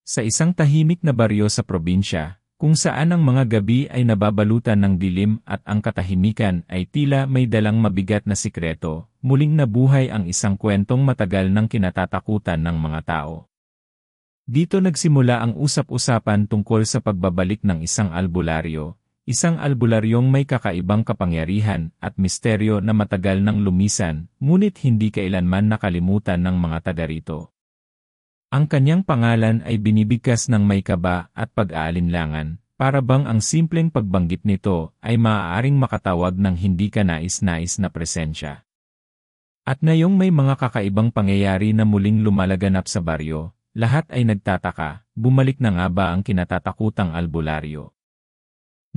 Sa isang tahimik na baryo sa probinsya, kung saan ang mga gabi ay nababalutan ng dilim at ang katahimikan ay tila may dalang mabigat na sikreto, muling nabuhay ang isang kwentong matagal ng kinatatakutan ng mga tao. Dito nagsimula ang usap-usapan tungkol sa pagbabalik ng isang albularyong may kakaibang kapangyarihan at misteryo na matagal nang lumisan, ngunit hindi kailanman nakalimutan ng mga taga rito. Ang kanyang pangalan ay binibigkas ng may kaba at pag-aalinlangan, para bang ang simpleng pagbanggit nito ay maaaring makatawag ng hindi kanais-nais na presensya. At ngayong may mga kakaibang pangyayari na muling lumalaganap sa baryo, lahat ay nagtataka, bumalik na nga ba ang kinatatakutang albularyo?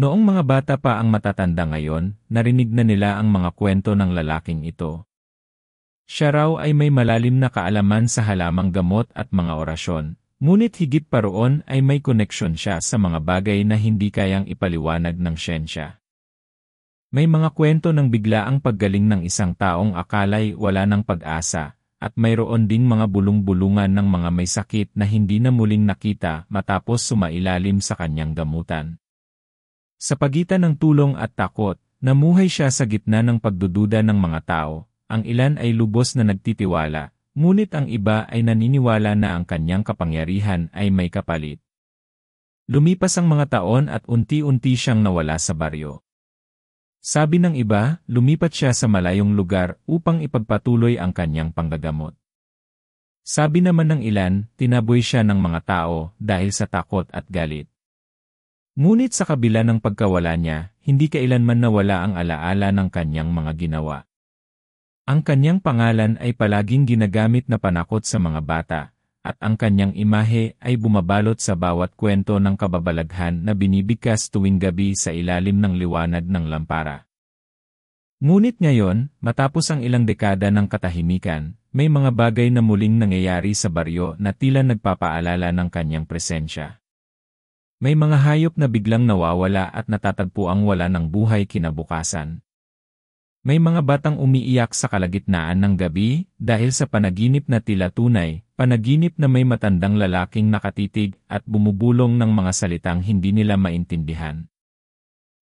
Noong mga bata pa ang matatanda ngayon, narinig na nila ang mga kwento ng lalaking ito. Siya raw ay may malalim na kaalaman sa halamang gamot at mga orasyon, ngunit higit pa roon ay may koneksyon siya sa mga bagay na hindi kayang ipaliwanag ng siyensya. May mga kwento ng biglaang paggaling ng isang taong akala'y wala ng pag-asa, at mayroon ding mga bulong-bulungan ng mga may sakit na hindi na muling nakita matapos sumailalim sa kanyang gamutan. Sa pagitan ng tulong at takot, namuhay siya sa gitna ng pagdududa ng mga tao. Ang ilan ay lubos na nagtitiwala, ngunit ang iba ay naniniwala na ang kanyang kapangyarihan ay may kapalit. Lumipas ang mga taon at unti-unti siyang nawala sa baryo. Sabi ng iba, lumipat siya sa malayong lugar upang ipagpatuloy ang kanyang panggagamot. Sabi naman ng ilan, tinaboy siya ng mga tao dahil sa takot at galit. Ngunit sa kabila ng pagkawala niya, hindi kailanman nawala ang alaala ng kanyang mga ginawa. Ang kanyang pangalan ay palaging ginagamit na panakot sa mga bata, at ang kanyang imahe ay bumabalot sa bawat kwento ng kababalaghan na binibigkas tuwing gabi sa ilalim ng liwanag ng lampara. Ngunit ngayon, matapos ang ilang dekada ng katahimikan, may mga bagay na muling nangyayari sa baryo na tila nagpapaalala ng kanyang presensya. May mga hayop na biglang nawawala at natatagpuang wala ng buhay kinabukasan. May mga batang umiiyak sa kalagitnaan ng gabi dahil sa panaginip na tila tunay, panaginip na may matandang lalaking nakatitig at bumubulong ng mga salitang hindi nila maintindihan.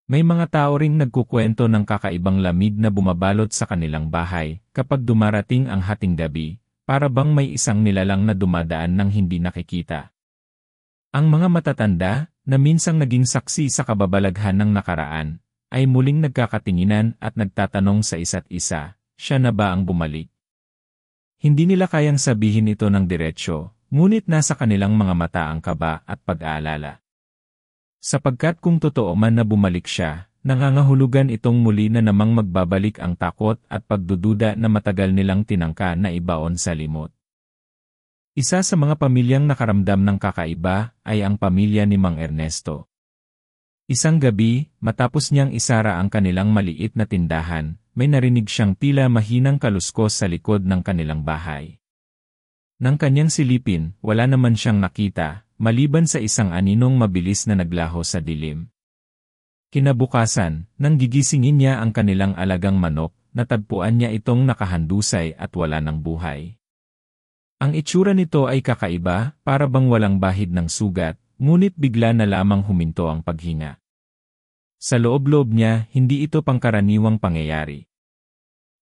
May mga tao ring nagkukwento ng kakaibang lamig na bumabalot sa kanilang bahay kapag dumarating ang hating gabi, para bang may isang nilalang na dumadaan ng hindi nakikita. Ang mga matatanda, na minsang naging saksi sa kababalaghan ng nakaraan, ay muling nagkakatinginan at nagtatanong sa isa't isa, siya na ba ang bumalik? Hindi nila kayang sabihin ito ng diretsyo, ngunit nasa kanilang mga mata ang kaba at pag-aalala. Sapagkat kung totoo man na bumalik siya, nangangahulugan itong muli na namang magbabalik ang takot at pagdududa na matagal nilang tinangka na ibaon sa limot. Isa sa mga pamilyang nakaramdam ng kakaiba ay ang pamilya ni Mang Ernesto. Isang gabi, matapos niyang isara ang kanilang maliit na tindahan, may narinig siyang tila mahinang kaluskos sa likod ng kanilang bahay. Nang kanyang silipin, wala naman siyang nakita, maliban sa isang aninong mabilis na naglaho sa dilim. Kinabukasan, nang gigisingin niya ang kanilang alagang manok, natagpuan niya itong nakahandusay at wala ng buhay. Ang itsura nito ay kakaiba, para bang walang bahid ng sugat, ngunit bigla na lamang huminto ang paghinga. Sa loob-loob niya, hindi ito pangkaraniwang pangyayari.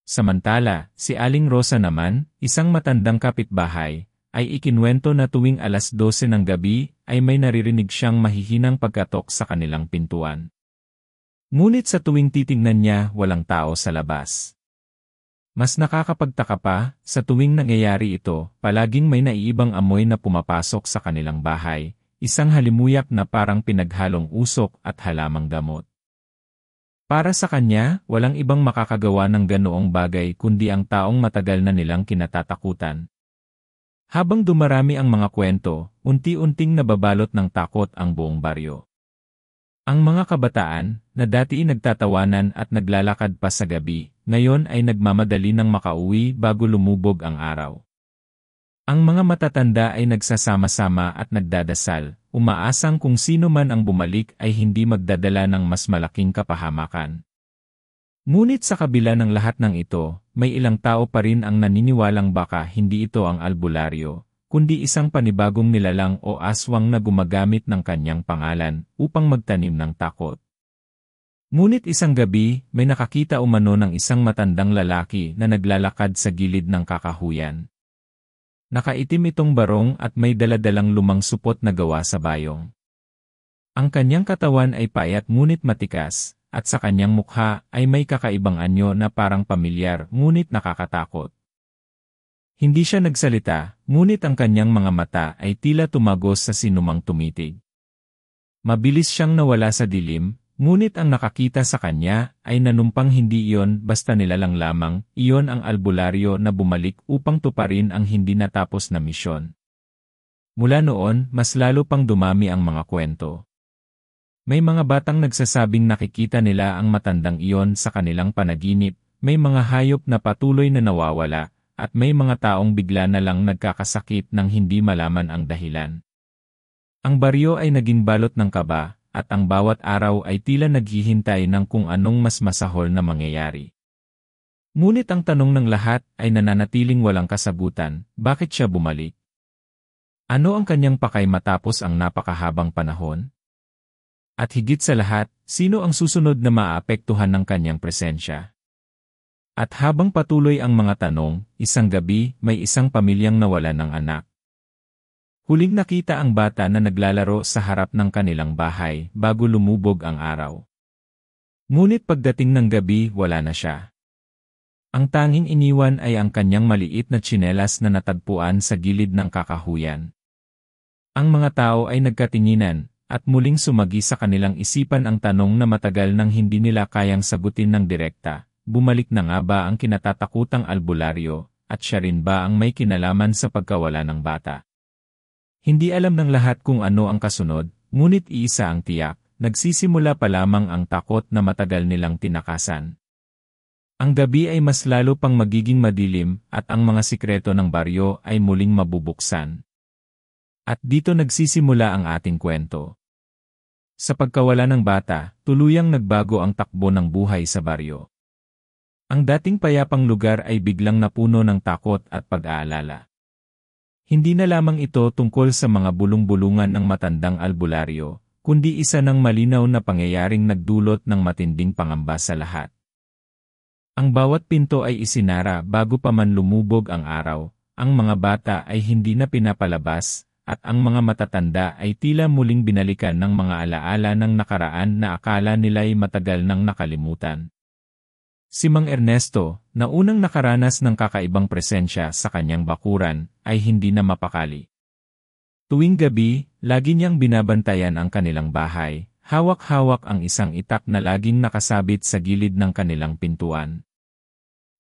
Samantala, si Aling Rosa naman, isang matandang kapitbahay, ay ikinwento na tuwing alas 12 ng gabi ay may naririnig siyang mahihinang pagkatok sa kanilang pintuan. Ngunit sa tuwing titingnan niya, walang tao sa labas. Mas nakakapagtaka pa, sa tuwing nangyayari ito, palaging may naiibang amoy na pumapasok sa kanilang bahay, isang halimuyak na parang pinaghalong usok at halamang gamot. Para sa kanya, walang ibang makakagawa ng ganoong bagay kundi ang taong matagal na nilang kinatatakutan. Habang dumarami ang mga kwento, unti-unting nababalot ng takot ang buong baryo. Ang mga kabataan, na dati nagtatawanan at naglalakad pa sa gabi, ngayon ay nagmamadali ng makauwi bago lumubog ang araw. Ang mga matatanda ay nagsasama-sama at nagdadasal, umaasang kung sino man ang bumalik ay hindi magdadala ng mas malaking kapahamakan. Ngunit sa kabila ng lahat ng ito, may ilang tao pa rin ang naniniwalang baka hindi ito ang albularyo, kundi isang panibagong nilalang o aswang na gumagamit ng kanyang pangalan upang magtanim ng takot. Ngunit isang gabi, may nakakita umano ng isang matandang lalaki na naglalakad sa gilid ng kakahuyan. Nakaitim itong barong at may daladalang lumang supot na gawa sa bayong. Ang kanyang katawan ay payat ngunit matikas, at sa kanyang mukha ay may kakaibang anyo na parang pamilyar ngunit nakakatakot. Hindi siya nagsalita, ngunit ang kanyang mga mata ay tila tumagos sa sinumang tumitig. Mabilis siyang nawala sa dilim, ngunit ang nakakita sa kanya ay nanumpang hindi iyon basta nilalang lamang, iyon ang albularyo na bumalik upang tuparin ang hindi natapos na misyon. Mula noon, mas lalo pang dumami ang mga kwento. May mga batang nagsasabing nakikita nila ang matandang iyon sa kanilang panaginip, may mga hayop na patuloy na nawawala, at may mga taong bigla na lang nagkakasakit nang hindi malaman ang dahilan. Ang baryo ay naging balot ng kaba, at ang bawat araw ay tila naghihintay ng kung anong mas masahol na mangyayari. Ngunit ang tanong ng lahat ay nananatiling walang kasagutan, bakit siya bumalik? Ano ang kanyang pakay matapos ang napakahabang panahon? At higit sa lahat, sino ang susunod na maapektuhan ng kanyang presensya? At habang patuloy ang mga tanong, isang gabi, may isang pamilyang nawala ng anak. Huling nakita ang bata na naglalaro sa harap ng kanilang bahay bago lumubog ang araw. Ngunit pagdating ng gabi, wala na siya. Ang tanging iniwan ay ang kanyang maliit na tsinelas na natagpuan sa gilid ng kakahuyan. Ang mga tao ay nagkatinginan, at muling sumagi sa kanilang isipan ang tanong na matagal nang hindi nila kayang sagutin ng direkta. Bumalik na nga ba ang kinatatakutang albularyo, at siya rin ba ang may kinalaman sa pagkawala ng bata? Hindi alam ng lahat kung ano ang kasunod, ngunit iisa ang tiyak, nagsisimula pa lamang ang takot na matagal nilang tinakasan. Ang gabi ay mas lalo pang magiging madilim, at ang mga sikreto ng baryo ay muling mabubuksan. At dito nagsisimula ang ating kwento. Sa pagkawala ng bata, tuluyang nagbago ang takbo ng buhay sa baryo. Ang dating payapang lugar ay biglang napuno ng takot at pag-aalala. Hindi na lamang ito tungkol sa mga bulong-bulungan ng matandang albularyo, kundi isa ng malinaw na pangyayaring nagdulot ng matinding pangamba sa lahat. Ang bawat pinto ay isinara bago pa man lumubog ang araw, ang mga bata ay hindi na pinapalabas, at ang mga matatanda ay tila muling binalikan ng mga alaala ng nakaraan na akala nila'y matagal nang nakalimutan. Si Mang Ernesto, na unang nakaranas ng kakaibang presensya sa kanyang bakuran, ay hindi na mapakali. Tuwing gabi, lagi niyang binabantayan ang kanilang bahay, hawak-hawak ang isang itak na laging nakasabit sa gilid ng kanilang pintuan.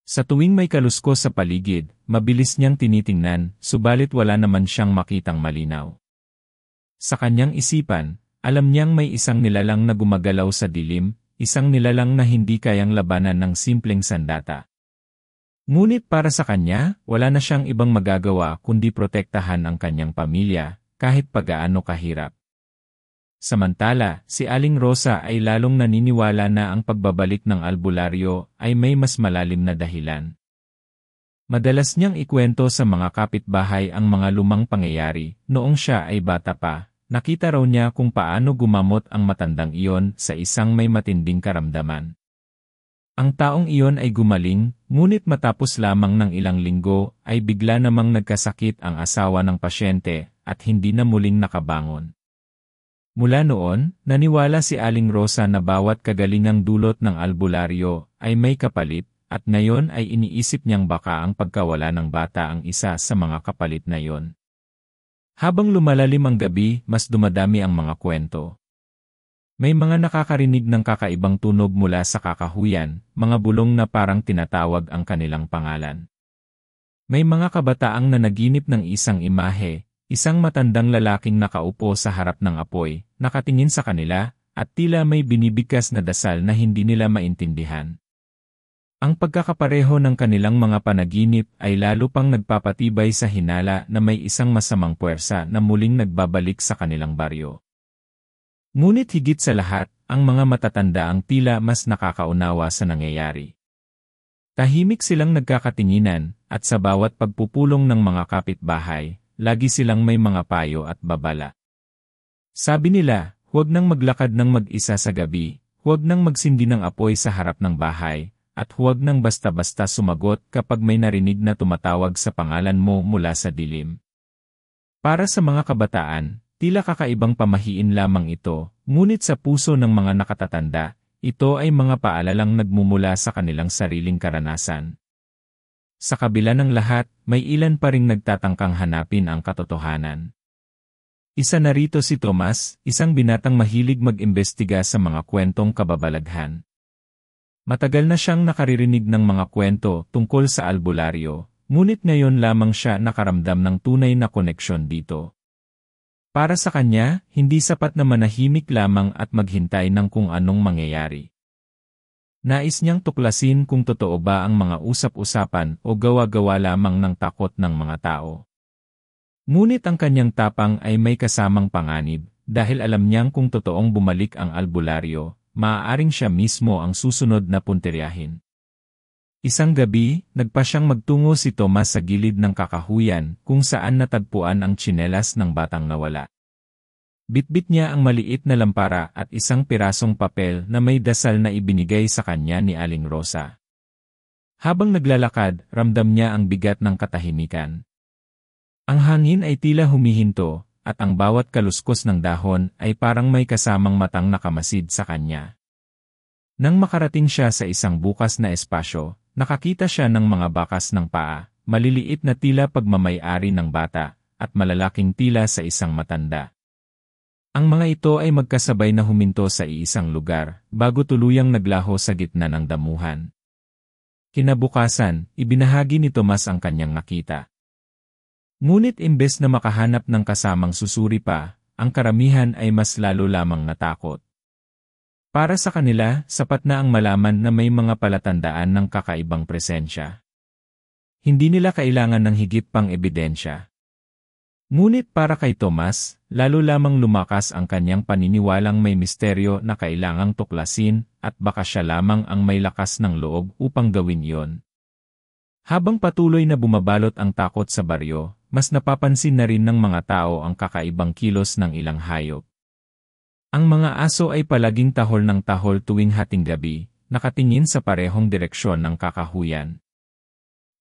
Sa tuwing may kaluskos sa paligid, mabilis niyang tinitingnan, subalit wala naman siyang makitang malinaw. Sa kanyang isipan, alam niyang may isang nilalang na gumagalaw sa dilim, isang nilalang na hindi kayang labanan ng simpleng sandata. Ngunit para sa kanya, wala na siyang ibang magagawa kundi protektahan ang kanyang pamilya, kahit pagaano kahirap. Samantala, si Aling Rosa ay lalong naniniwala na ang pagbabalik ng albularyo ay may mas malalim na dahilan. Madalas niyang ikwento sa mga kapitbahay ang mga lumang pangyayari, noong siya ay bata pa. Nakita raw niya kung paano gumamot ang matandang iyon sa isang may matinding karamdaman. Ang taong iyon ay gumaling, ngunit matapos lamang ng ilang linggo ay bigla namang nagkasakit ang asawa ng pasyente at hindi na muling nakabangon. Mula noon, naniwala si Aling Rosa na bawat kagalingang dulot ng albularyo ay may kapalit at ngayon ay iniisip niyang baka ang pagkawala ng bata ang isa sa mga kapalit na iyon. Habang lumalalim ang gabi, mas dumadami ang mga kwento. May mga nakakarinig ng kakaibang tunog mula sa kakahuyan, mga bulong na parang tinatawag ang kanilang pangalan. May mga kabataang nanaginip ng isang imahe, isang matandang lalaking nakaupo sa harap ng apoy, nakatingin sa kanila, at tila may binibigkas na dasal na hindi nila maintindihan. Ang pagkakapareho ng kanilang mga panaginip ay lalo pang nagpapatibay sa hinala na may isang masamang puwersa na muling nagbabalik sa kanilang baryo. Ngunit higit sa lahat, ang mga matatanda ang tila mas nakakaunawa sa nangyayari. Tahimik silang nagkakatinginan, at sa bawat pagpupulong ng mga kapitbahay, lagi silang may mga payo at babala. Sabi nila, huwag nang maglakad ng mag-isa sa gabi, huwag nang magsindi ng apoy sa harap ng bahay, at huwag nang basta-basta sumagot kapag may narinig na tumatawag sa pangalan mo mula sa dilim. Para sa mga kabataan, tila kakaibang pamahiin lamang ito, ngunit sa puso ng mga nakatatanda, ito ay mga paalalang nagmumula sa kanilang sariling karanasan. Sa kabila ng lahat, may ilan pa ring nagtatangkang hanapin ang katotohanan. Isa na rito si Tomas, isang binatang mahilig mag-imbestiga sa mga kwentong kababalaghan. Matagal na siyang nakaririnig ng mga kwento tungkol sa albularyo, ngunit ngayon lamang siya nakaramdam ng tunay na koneksyon dito. Para sa kanya, hindi sapat na manahimik lamang at maghintay ng kung anong mangyayari. Nais niyang tuklasin kung totoo ba ang mga usap-usapan o gawa-gawa lamang ng takot ng mga tao. Ngunit ang kanyang tapang ay may kasamang panganib, dahil alam niyang kung totoong bumalik ang albularyo, maaaring siya mismo ang susunod na puntiryahin. Isang gabi, nagpa siyang magtungo si Tomas sa gilid ng kakahuyan kung saan natagpuan ang tsinelas ng batang nawala. Bitbit niya ang maliit na lampara at isang pirasong papel na may dasal na ibinigay sa kanya ni Aling Rosa. Habang naglalakad, ramdam niya ang bigat ng katahimikan. Ang hangin ay tila humihinto, at ang bawat kaluskos ng dahon ay parang may kasamang matang nakamasid sa kanya. Nang makarating siya sa isang bukas na espasyo, nakakita siya ng mga bakas ng paa, maliliit na tila pagmamay-ari ng bata, at malalaking tila sa isang matanda. Ang mga ito ay magkasabay na huminto sa iisang lugar, bago tuluyang naglaho sa gitna ng damuhan. Kinabukasan, ibinahagi ni Tomas ang kanyang nakita. Ngunit imbes na makahanap ng kasamang susuri pa, ang karamihan ay mas lalo lamang natakot. Para sa kanila, sapat na ang malaman na may mga palatandaan ng kakaibang presensya. Hindi nila kailangan ng higit pang ebidensya. Ngunit para kay Tomas, lalo lamang lumakas ang kanyang paniniwalang may misteryo na kailangang tuklasin at baka siya lamang ang may lakas ng loob upang gawin yon. Habang patuloy na bumabalot ang takot sa baryo, mas napapansin na rin ng mga tao ang kakaibang kilos ng ilang hayop. Ang mga aso ay palaging tahol ng tahol tuwing hating gabi, nakatingin sa parehong direksyon ng kakahuyan.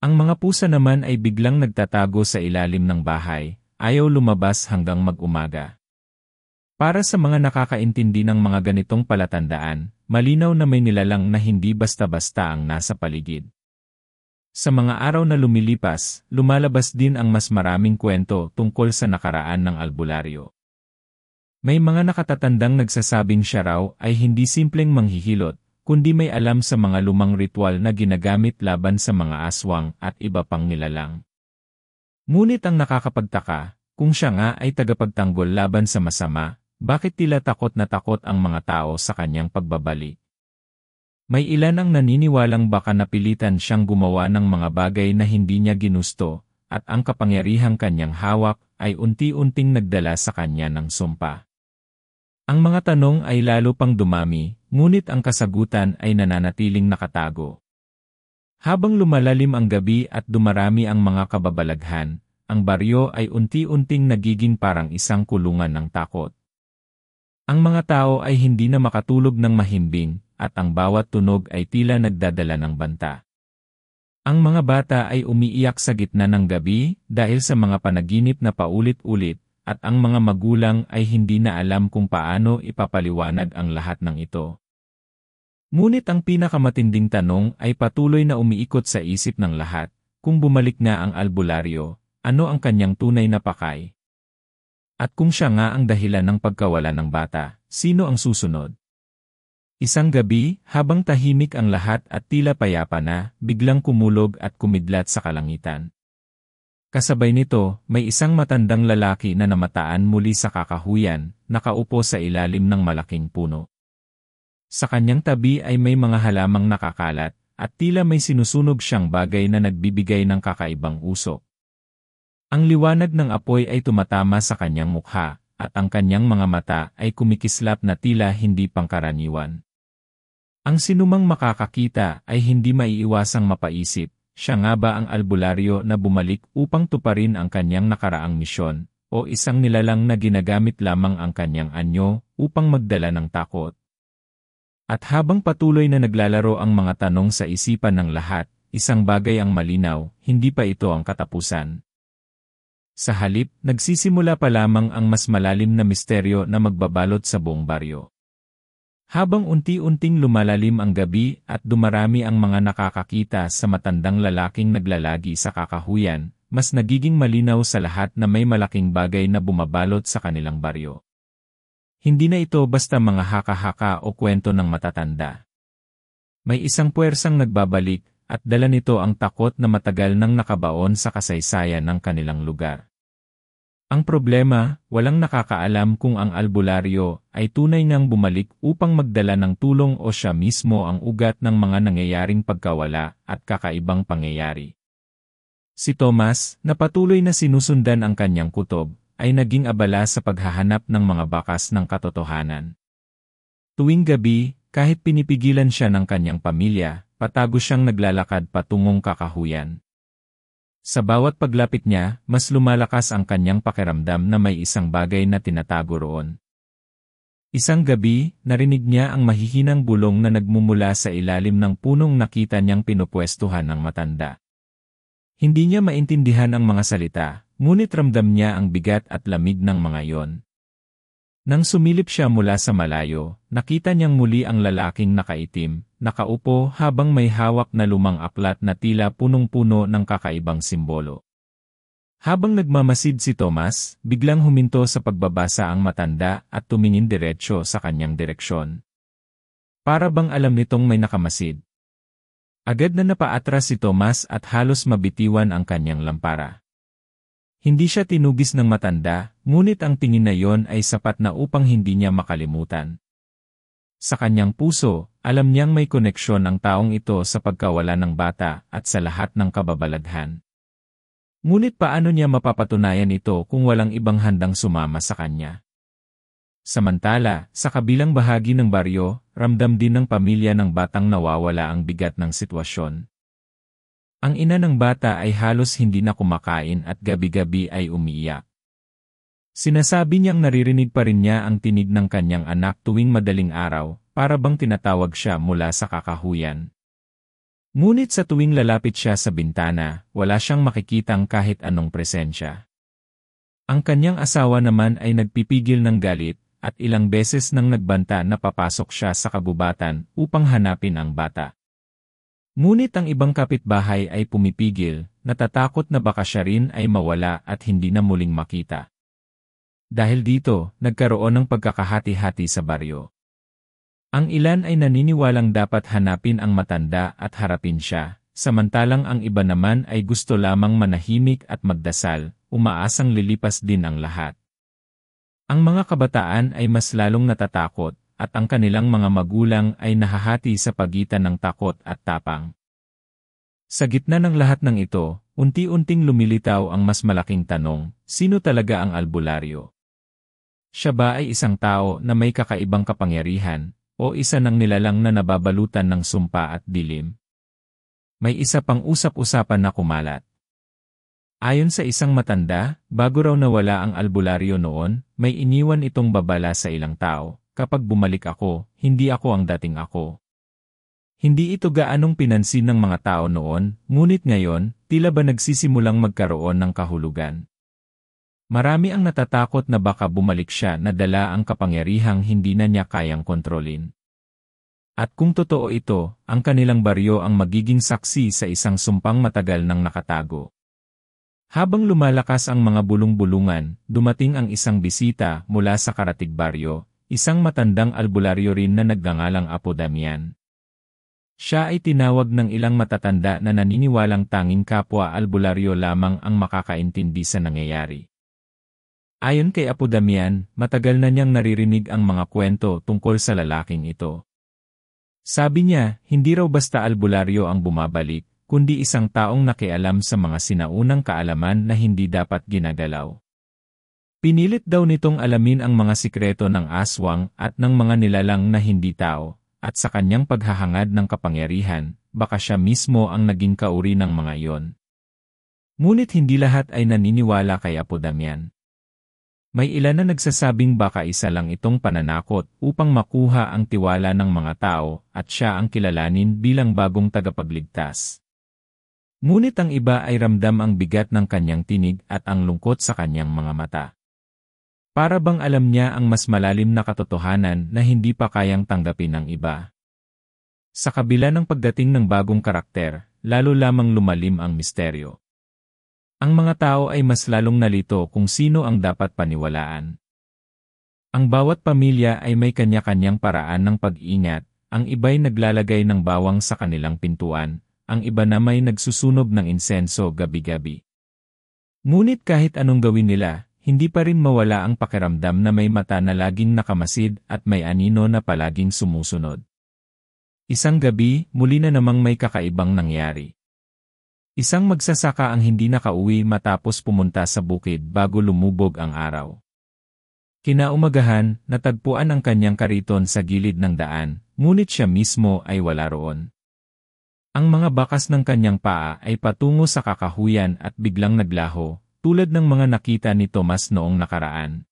Ang mga pusa naman ay biglang nagtatago sa ilalim ng bahay, ayaw lumabas hanggang mag-umaga. Para sa mga nakakaintindi ng mga ganitong palatandaan, malinaw na may nilalang na hindi basta-basta ang nasa paligid. Sa mga araw na lumilipas, lumalabas din ang mas maraming kwento tungkol sa nakaraan ng albularyo. May mga nakatatandang nagsasabing siya raw ay hindi simpleng manghihilot, kundi may alam sa mga lumang ritual na ginagamit laban sa mga aswang at iba pang nilalang. Ngunit ang nakakapagtaka, kung siya nga ay tagapagtanggol laban sa masama, bakit tila takot na takot ang mga tao sa kanyang pagbabalik? May ilan ang naniniwalang baka napilitan siyang gumawa ng mga bagay na hindi niya ginusto, at ang kapangyarihang kanyang hawak ay unti-unting nagdala sa kanya ng sumpa. Ang mga tanong ay lalo pang dumami, ngunit ang kasagutan ay nananatiling nakatago. Habang lumalalim ang gabi at dumarami ang mga kababalaghan, ang baryo ay unti-unting nagiging parang isang kulungan ng takot. Ang mga tao ay hindi na makatulog ng mahimbing, at ang bawat tunog ay tila nagdadala ng banta. Ang mga bata ay umiiyak sa gitna ng gabi dahil sa mga panaginip na paulit-ulit, at ang mga magulang ay hindi na alam kung paano ipapaliwanag ang lahat ng ito. Ngunit ang pinakamatinding tanong ay patuloy na umiikot sa isip ng lahat, kung bumalik nga ang albularyo, ano ang kanyang tunay na pakay? At kung siya nga ang dahilan ng pagkawala ng bata, sino ang susunod? Isang gabi, habang tahimik ang lahat at tila payapa na, biglang kumulog at kumidlat sa kalangitan. Kasabay nito, may isang matandang lalaki na namataan muli sa kakahuyan, nakaupo sa ilalim ng malaking puno. Sa kanyang tabi ay may mga halamang nakakalat, at tila may sinusunog siyang bagay na nagbibigay ng kakaibang usok. Ang liwanag ng apoy ay tumatama sa kanyang mukha, at ang kanyang mga mata ay kumikislap na tila hindi pangkaraniwan. Ang sinumang makakakita ay hindi maiiwasang mapaisip, siya nga ba ang albularyo na bumalik upang tuparin ang kanyang nakaraang misyon, o isang nilalang na ginagamit lamang ang kanyang anyo upang magdala ng takot? At habang patuloy na naglalaro ang mga tanong sa isipan ng lahat, isang bagay ang malinaw, hindi pa ito ang katapusan. Sa halip, nagsisimula pa lamang ang mas malalim na misteryo na magbabalot sa buong baryo. Habang unti-unting lumalalim ang gabi at dumarami ang mga nakakakita sa matandang lalaking naglalagi sa kakahuyan, mas nagiging malinaw sa lahat na may malaking bagay na bumabalot sa kanilang baryo. Hindi na ito basta mga haka-haka o kwento ng matatanda. May isang puwersang nagbabalik, at dala nito ang takot na matagal nang nakabaon sa kasaysayan ng kanilang lugar. Ang problema, walang nakakaalam kung ang albularyo ay tunay ngang bumalik upang magdala ng tulong o siya mismo ang ugat ng mga nangyayaring pagkawala at kakaibang pangyayari. Si Thomas, na patuloy na sinusundan ang kanyang kutob, ay naging abala sa paghahanap ng mga bakas ng katotohanan. Tuwing gabi, kahit pinipigilan siya ng kanyang pamilya, patago siyang naglalakad patungong kakahuyan. Sa bawat paglapit niya, mas lumalakas ang kanyang pakiramdam na may isang bagay na tinatago roon. Isang gabi, narinig niya ang mahihinang bulong na nagmumula sa ilalim ng punong nakita niyang pinupwestuhan ng matanda. Hindi niya maintindihan ang mga salita, ngunit ramdam niya ang bigat at lamig ng mga iyon. Nang sumilip siya mula sa malayo, nakita niyang muli ang lalaking nakaitim, nakaupo habang may hawak na lumang aklat na tila punong-puno ng kakaibang simbolo. Habang nagmamasid si Thomas, biglang huminto sa pagbabasa ang matanda at tumingin diretsyo sa kanyang direksyon. Para bang alam nitong may nakamasid. Agad na napaatras si Thomas at halos mabitiwan ang kanyang lampara. Hindi siya tinugis ng matanda, ngunit ang tingin na yon ay sapat na upang hindi niya makalimutan. Sa kanyang puso, alam niyang may koneksyon ang taong ito sa pagkawala ng bata at sa lahat ng kababalaghan. Ngunit paano niya mapapatunayan ito kung walang ibang handang sumama sa kanya? Samantala, sa kabilang bahagi ng baryo, ramdam din ng pamilya ng batang nawawala ang bigat ng sitwasyon. Ang ina ng bata ay halos hindi na kumakain at gabi-gabi ay umiiyak. Sinasabi niyang naririnig pa rin niya ang tinig ng kanyang anak tuwing madaling araw, para bang tinatawag siya mula sa kakahuyan. Ngunit sa tuwing lalapit siya sa bintana, wala siyang makikitang kahit anong presensya. Ang kanyang asawa naman ay nagpipigil ng galit, at ilang beses nang nagbanta na papasok siya sa kabubatan upang hanapin ang bata. Ngunit ang ibang kapitbahay ay pumipigil, natatakot na baka siya rin ay mawala at hindi na muling makita. Dahil dito, nagkaroon ng pagkakahati-hati sa baryo. Ang ilan ay naniniwalang dapat hanapin ang matanda at harapin siya, samantalang ang iba naman ay gusto lamang manahimik at magdasal, umaasang lilipas din ang lahat. Ang mga kabataan ay mas lalong natatakot, at ang kanilang mga magulang ay nahahati sa pagitan ng takot at tapang. Sa gitna ng lahat ng ito, unti-unting lumilitaw ang mas malaking tanong, sino talaga ang albularyo? Siya ba ay isang tao na may kakaibang kapangyarihan, o isa ng nilalang na nababalutan ng sumpa at dilim? May isa pang usap-usapan na kumalat. Ayon sa isang matanda, bago raw nawala ang albularyo noon, may iniwan itong babala sa ilang tao. Kapag bumalik ako, hindi ako ang dating ako. Hindi ito gaanong pinansin ng mga tao noon, ngunit ngayon, tila ba nagsisimulang magkaroon ng kahulugan. Marami ang natatakot na baka bumalik siya na dala ang kapangyarihang hindi na niya kayang kontrolin. At kung totoo ito, ang kanilang baryo ang magiging saksi sa isang sumpang matagal nang nakatago. Habang lumalakas ang mga bulong-bulungan, dumating ang isang bisita mula sa karatig baryo, isang matandang albularyo rin na nagngangalang Apo Damian. Siya ay tinawag ng ilang matatanda na naniniwalang tanging kapwa albularyo lamang ang makakaintindi sa nangyayari. Ayon kay Apo Damian, matagal na niyang naririnig ang mga kwento tungkol sa lalaking ito. Sabi niya, hindi raw basta albularyo ang bumabalik, kundi isang taong nakialam sa mga sinaunang kaalaman na hindi dapat ginagalaw. Pinilit daw nitong alamin ang mga sikreto ng aswang at ng mga nilalang na hindi tao, at sa kanyang paghahangad ng kapangyarihan, baka siya mismo ang naging kauri ng mga iyon. Ngunit hindi lahat ay naniniwala kay Apo Damian. May ilan na nagsasabing baka isa lang itong pananakot upang makuha ang tiwala ng mga tao at siya ang kilalanin bilang bagong tagapagligtas. Ngunit ang iba ay ramdam ang bigat ng kanyang tinig at ang lungkot sa kanyang mga mata. Para bang alam niya ang mas malalim na katotohanan na hindi pa kayang tanggapin ng iba. Sa kabila ng pagdating ng bagong karakter, lalo lamang lumalim ang misteryo. Ang mga tao ay mas lalong nalito kung sino ang dapat paniwalaan. Ang bawat pamilya ay may kanya-kanyang paraan ng pag-ingat, ang iba'y naglalagay ng bawang sa kanilang pintuan, ang iba na may nagsusunog ng insenso gabi-gabi. Ngunit kahit anong gawin nila, hindi pa rin mawala ang pakiramdam na may mata na laging nakamasid at may anino na palaging sumusunod. Isang gabi, muli na namang may kakaibang nangyari. Isang magsasaka ang hindi nakauwi matapos pumunta sa bukid bago lumubog ang araw. Kinaumagahan, natagpuan ang kanyang kariton sa gilid ng daan, ngunit siya mismo ay wala roon. Ang mga bakas ng kanyang paa ay patungo sa kakahuyan at biglang naglaho, tulad ng mga nakita ni Tomas noong nakaraan.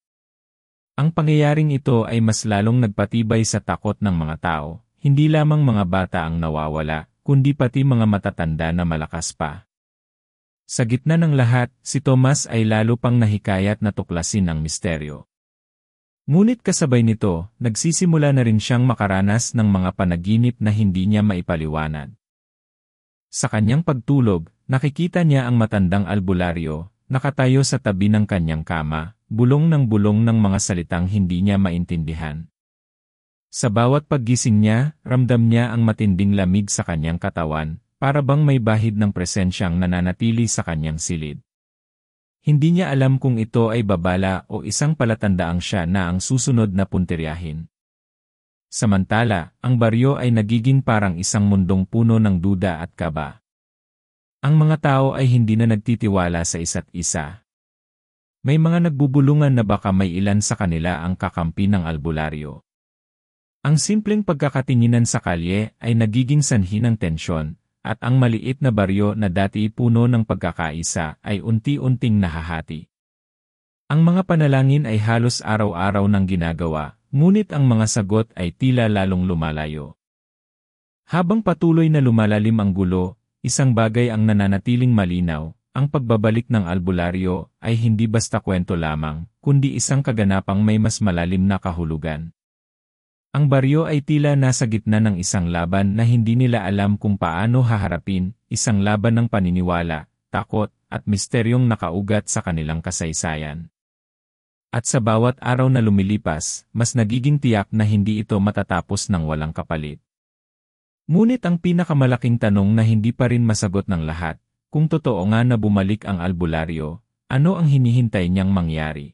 Ang pangyayaring ito ay mas lalong nagpatibay sa takot ng mga tao, hindi lamang mga bata ang nawawala, kundi pati mga matatanda na malakas pa. Sa gitna ng lahat, si Tomas ay lalo pang nahikayat na tuklasin ang misteryo. Ngunit kasabay nito, nagsisimula na rin siyang makaranas ng mga panaginip na hindi niya maipaliwanag. Sa kanyang pagtulog, nakikita niya ang matandang albularyo, nakatayo sa tabi ng kanyang kama, bulong ng mga salitang hindi niya maintindihan. Sa bawat paggising niya, ramdam niya ang matinding lamig sa kanyang katawan, para bang may bahid ng presensyang nananatili sa kanyang silid. Hindi niya alam kung ito ay babala o isang palatandaang siya na ang susunod na puntiryahin. Samantala, ang baryo ay nagiging parang isang mundong puno ng duda at kaba. Ang mga tao ay hindi na nagtitiwala sa isa't isa. May mga nagbubulungan na baka may ilan sa kanila ang kakampi ng albularyo. Ang simpleng pagkakatinginan sa kalye ay nagiging sanhi ng tensyon, at ang maliit na baryo na dati puno ng pagkakaisa ay unti-unting nahahati. Ang mga panalangin ay halos araw-araw nang ginagawa, ngunit ang mga sagot ay tila lalong lumalayo. Habang patuloy na lumalalim ang gulo, isang bagay ang nananatiling malinaw, ang pagbabalik ng albularyo ay hindi basta kwento lamang, kundi isang kaganapang may mas malalim na kahulugan. Ang baryo ay tila nasa gitna ng isang laban na hindi nila alam kung paano haharapin, isang laban ng paniniwala, takot, at misteryong nakaugat sa kanilang kasaysayan. At sa bawat araw na lumilipas, mas nagiging tiyak na hindi ito matatapos ng walang kapalit. Ngunit ang pinakamalaking tanong na hindi pa rin masagot ng lahat, kung totoo nga na bumalik ang albularyo, ano ang hinihintay niyang mangyari?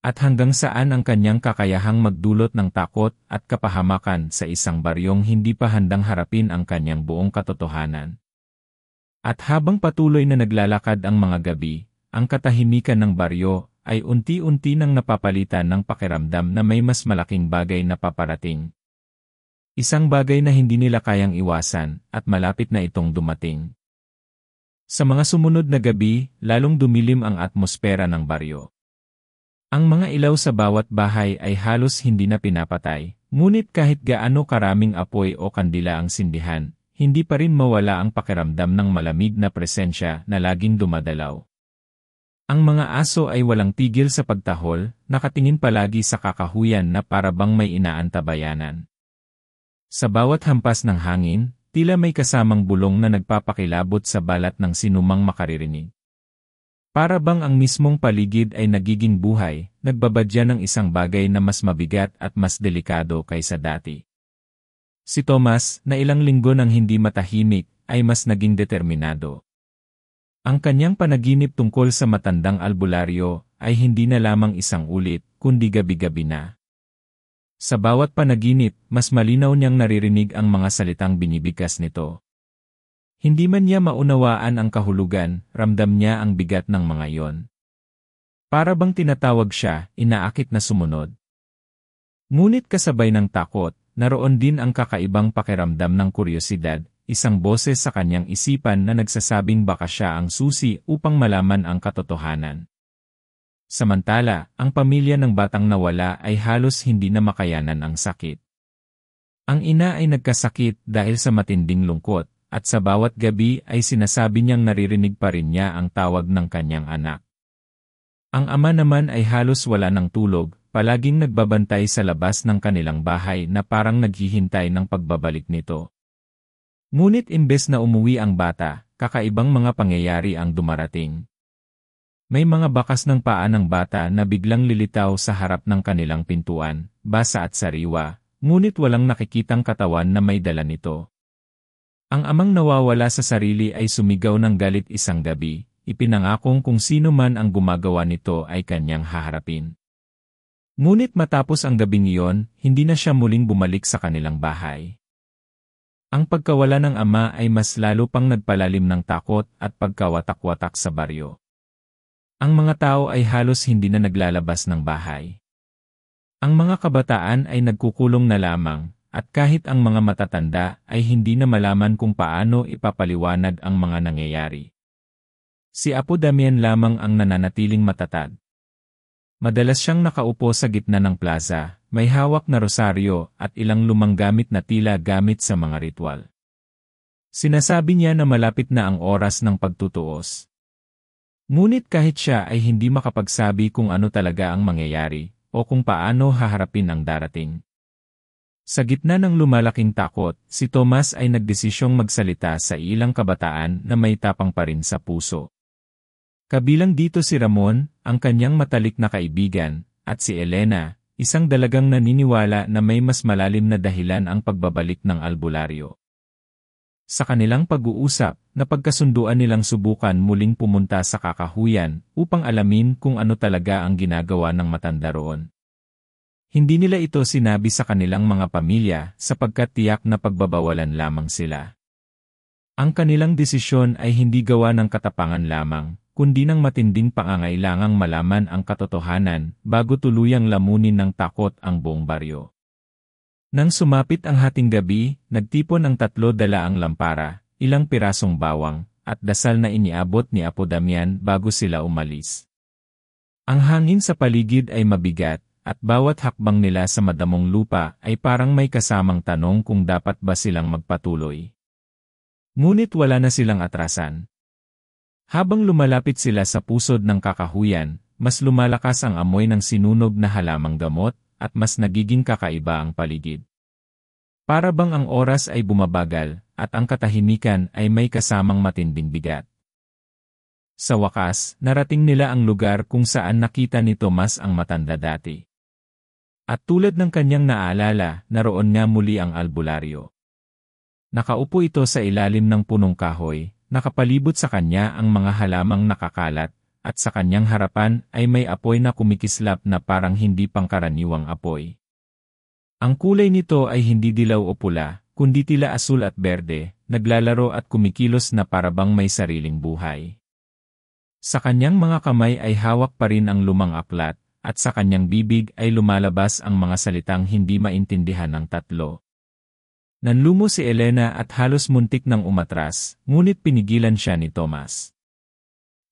At hanggang saan ang kanyang kakayahang magdulot ng takot at kapahamakan sa isang baryong hindi pa handang harapin ang kanyang buong katotohanan. At habang patuloy na naglalakad ang mga gabi, ang katahimikan ng baryo ay unti-unti nang napapalitan ng pakiramdam na may mas malaking bagay na paparating. Isang bagay na hindi nila kayang iwasan at malapit na itong dumating. Sa mga sumunod na gabi, lalong dumilim ang atmosfera ng baryo. Ang mga ilaw sa bawat bahay ay halos hindi na pinapatay, ngunit kahit gaano karaming apoy o kandila ang sindihan, hindi pa rin mawala ang pakiramdam ng malamig na presensya na laging dumadalaw. Ang mga aso ay walang tigil sa pagtahol, nakatingin palagi sa kakahuyan na para bang may inaantabayanan. Sa bawat hampas ng hangin, tila may kasamang bulong na nagpapakilabot sa balat ng sinumang makaririnig. Para bang ang mismong paligid ay nagiging buhay, nagbabadya ng isang bagay na mas mabigat at mas delikado kaysa dati. Si Tomas, na ilang linggo nang hindi matahimik, ay mas naging determinado. Ang kanyang panaginip tungkol sa matandang albularyo ay hindi na lamang isang ulit, kundi gabi-gabi na. Sa bawat panaginip, mas malinaw niyang naririnig ang mga salitang binibigkas nito. Hindi man niya maunawaan ang kahulugan, ramdam niya ang bigat ng mga iyon. Para bang tinatawag siya, inaakit na sumunod. Ngunit kasabay ng takot, naroon din ang kakaibang pakiramdam ng kuryosidad, isang boses sa kanyang isipan na nagsasabing baka siya ang susi upang malaman ang katotohanan. Samantala, ang pamilya ng batang nawala ay halos hindi na makayanan ang sakit. Ang ina ay nagkasakit dahil sa matinding lungkot, at sa bawat gabi ay sinasabi niyang naririnig pa rin niya ang tawag ng kanyang anak. Ang ama naman ay halos wala ng tulog, palaging nagbabantay sa labas ng kanilang bahay na parang naghihintay ng pagbabalik nito. Ngunit imbes na umuwi ang bata, kakaibang mga pangyayari ang dumarating. May mga bakas ng paa ng bata na biglang lilitaw sa harap ng kanilang pintuan, basa at sariwa, ngunit walang nakikitang katawan na may dala nito. Ang amang nawawala sa sarili ay sumigaw ng galit isang gabi, ipinangakong kung sino man ang gumagawa nito ay kanyang haharapin. Ngunit matapos ang gabing iyon, hindi na siya muling bumalik sa kanilang bahay. Ang pagkawala ng ama ay mas lalo pang nagpalalim ng takot at pagkawatak-watak sa baryo. Ang mga tao ay halos hindi na naglalabas ng bahay. Ang mga kabataan ay nagkukulong na lamang, at kahit ang mga matatanda ay hindi na malaman kung paano ipapaliwanag ang mga nangyayari. Si Apo Damian lamang ang nananatiling matatag. Madalas siyang nakaupo sa gitna ng plaza, may hawak na rosaryo at ilang lumang gamit na tila gamit sa mga ritual. Sinasabi niya na malapit na ang oras ng pagtutuos. Ngunit kahit siya ay hindi makapagsabi kung ano talaga ang mangyayari o kung paano haharapin ang darating. Sa gitna ng lumalaking takot, si Tomas ay nagdesisyong magsalita sa ilang kabataan na may tapang pa rin sa puso. Kabilang dito si Ramon, ang kanyang matalik na kaibigan, at si Elena, isang dalagang naniniwala na may mas malalim na dahilan ang pagbabalik ng albularyo. Sa kanilang pag-uusap, napagkasunduan nilang subukan muling pumunta sa kakahuyan upang alamin kung ano talaga ang ginagawa ng matanda roon. Hindi nila ito sinabi sa kanilang mga pamilya sapagkat tiyak na pagbabawalan lamang sila. Ang kanilang desisyon ay hindi gawa ng katapangan lamang, kundi ng matinding pangangailangang malaman ang katotohanan bago tuluyang lamunin ng takot ang buong baryo. Nang sumapit ang hating gabi, nagtipon ang tatlo dala ang lampara, ilang pirasong bawang, at dasal na iniabot ni Apo Damian bago sila umalis. Ang hangin sa paligid ay mabigat, at bawat hakbang nila sa madamong lupa ay parang may kasamang tanong kung dapat ba silang magpatuloy. Ngunit wala na silang atrasan. Habang lumalapit sila sa pusod ng kakahuyan, mas lumalakas ang amoy ng sinunog na halamang gamot, at mas nagiging kakaiba ang paligid. Para bang ang oras ay bumabagal, at ang katahimikan ay may kasamang matinding bigat. Sa wakas, narating nila ang lugar kung saan nakita ni Tomas ang matanda dati. At tulad ng kanyang naalala, naroon nga muli ang albularyo. Nakaupo ito sa ilalim ng punong kahoy, nakapalibot sa kanya ang mga halamang nakakalat, at sa kanyang harapan ay may apoy na kumikislap na parang hindi pangkaraniwang apoy. Ang kulay nito ay hindi dilaw o pula, kundi tila asul at berde, naglalaro at kumikilos na parabang may sariling buhay. Sa kanyang mga kamay ay hawak pa rin ang lumang aklat, at sa kanyang bibig ay lumalabas ang mga salitang hindi maintindihan ng tatlo. Nanlumo si Elena at halos muntik ng umatras, ngunit pinigilan siya ni Tomas.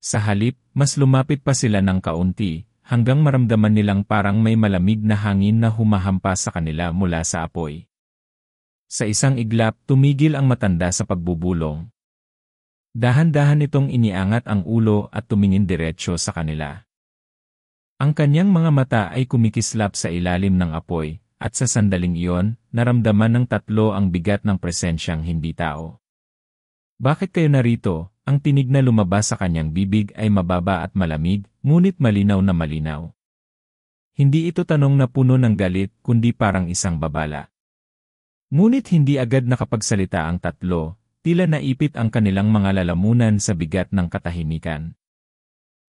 Sa halip, mas lumapit pa sila ng kaunti, hanggang maramdaman nilang parang may malamig na hangin na humahampas sa kanila mula sa apoy. Sa isang iglap, tumigil ang matanda sa pagbubulong. Dahan-dahan itong iniangat ang ulo at tumingin diretsyo sa kanila. Ang kanyang mga mata ay kumikislap sa ilalim ng apoy, at sa sandaling iyon, naramdaman ng tatlo ang bigat ng presensyang hindi tao. "Bakit kayo narito?" Ang tinig na lumabas sa kanyang bibig ay mababa at malamig, ngunit malinaw na malinaw. Hindi ito tanong na puno ng galit, kundi parang isang babala. Ngunit hindi agad nakapagsalita ang tatlo, tila naipit ang kanilang mga lalamunan sa bigat ng katahimikan.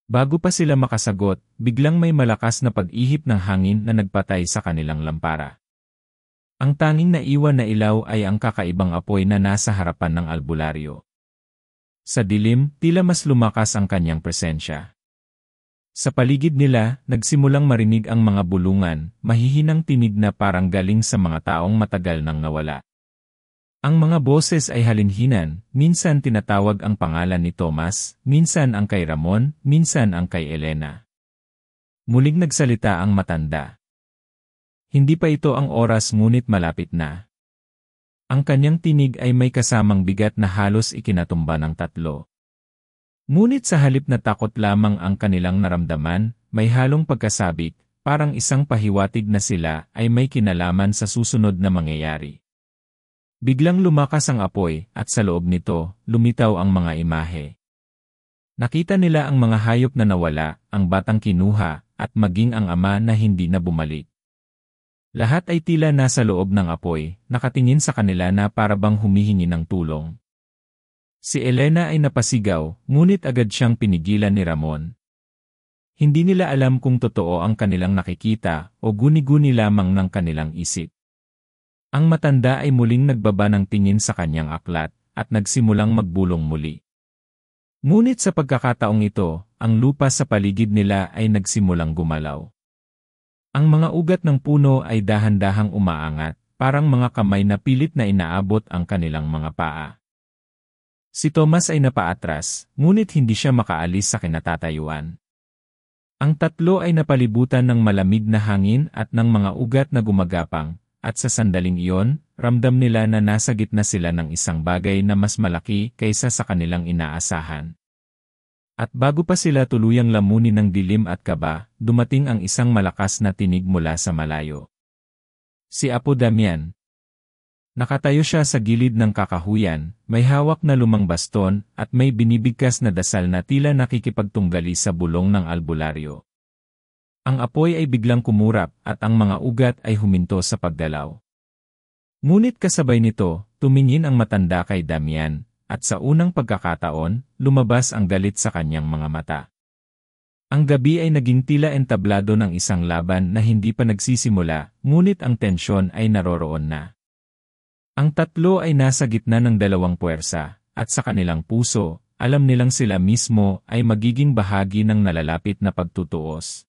Bago pa sila makasagot, biglang may malakas na pag-ihip ng hangin na nagpatay sa kanilang lampara. Ang tanging naiwan na ilaw ay ang kakaibang apoy na nasa harapan ng albularyo. Sa dilim, tila mas lumakas ang kanyang presensya. Sa paligid nila, nagsimulang marinig ang mga bulungan, mahihinang tinig na parang galing sa mga taong matagal nang nawala. Ang mga boses ay halinhinan, minsan tinatawag ang pangalan ni Tomas, minsan ang kay Ramon, minsan ang kay Elena. Muling nagsalita ang matanda. Hindi pa ito ang oras ngunit malapit na. Ang kanyang tinig ay may kasamang bigat na halos ikinatumba ng tatlo. Ngunit sa halip na takot lamang ang kanilang naramdaman, may halong pagkasabik, parang isang pahiwatig na sila ay may kinalaman sa susunod na mangyayari. Biglang lumakas ang apoy at sa loob nito, lumitaw ang mga imahe. Nakita nila ang mga hayop na nawala, ang batang kinuha, at maging ang ama na hindi na bumalik. Lahat ay tila nasa loob ng apoy, nakatingin sa kanila na parabang humihingi ng tulong. Si Elena ay napasigaw, ngunit agad siyang pinigilan ni Ramon. Hindi nila alam kung totoo ang kanilang nakikita o guni-guni lamang ng kanilang isip. Ang matanda ay muling nagbaba ng tingin sa kanyang aklat at nagsimulang magbulong muli. Ngunit sa pagkakataong ito, ang lupa sa paligid nila ay nagsimulang gumalaw. Ang mga ugat ng puno ay dahan-dahang umaangat, parang mga kamay na pilit na inaabot ang kanilang mga paa. Si Tomas ay napaatras, ngunit hindi siya makaalis sa kinatatayuan. Ang tatlo ay napalibutan ng malamig na hangin at ng mga ugat na gumagapang, at sa sandaling iyon, ramdam nila na nasa gitna sila ng isang bagay na mas malaki kaysa sa kanilang inaasahan. At bago pa sila tuluyang lamunin ng dilim at kaba, dumating ang isang malakas na tinig mula sa malayo. Si Apo Damian. Nakatayo siya sa gilid ng kakahuyan, may hawak na lumang baston, at may binibigkas na dasal na tila nakikipagtunggali sa bulong ng albularyo. Ang apoy ay biglang kumurap, at ang mga ugat ay huminto sa pagdalaw. Ngunit kasabay nito, tumingin ang matanda kay Damian, at sa unang pagkakataon, lumabas ang galit sa kanyang mga mata. Ang gabi ay naging tila entablado ng isang laban na hindi pa nagsisimula, ngunit ang tensyon ay naroroon na. Ang tatlo ay nasa gitna ng dalawang puwersa, at sa kanilang puso, alam nilang sila mismo ay magiging bahagi ng nalalapit na pagtutuos.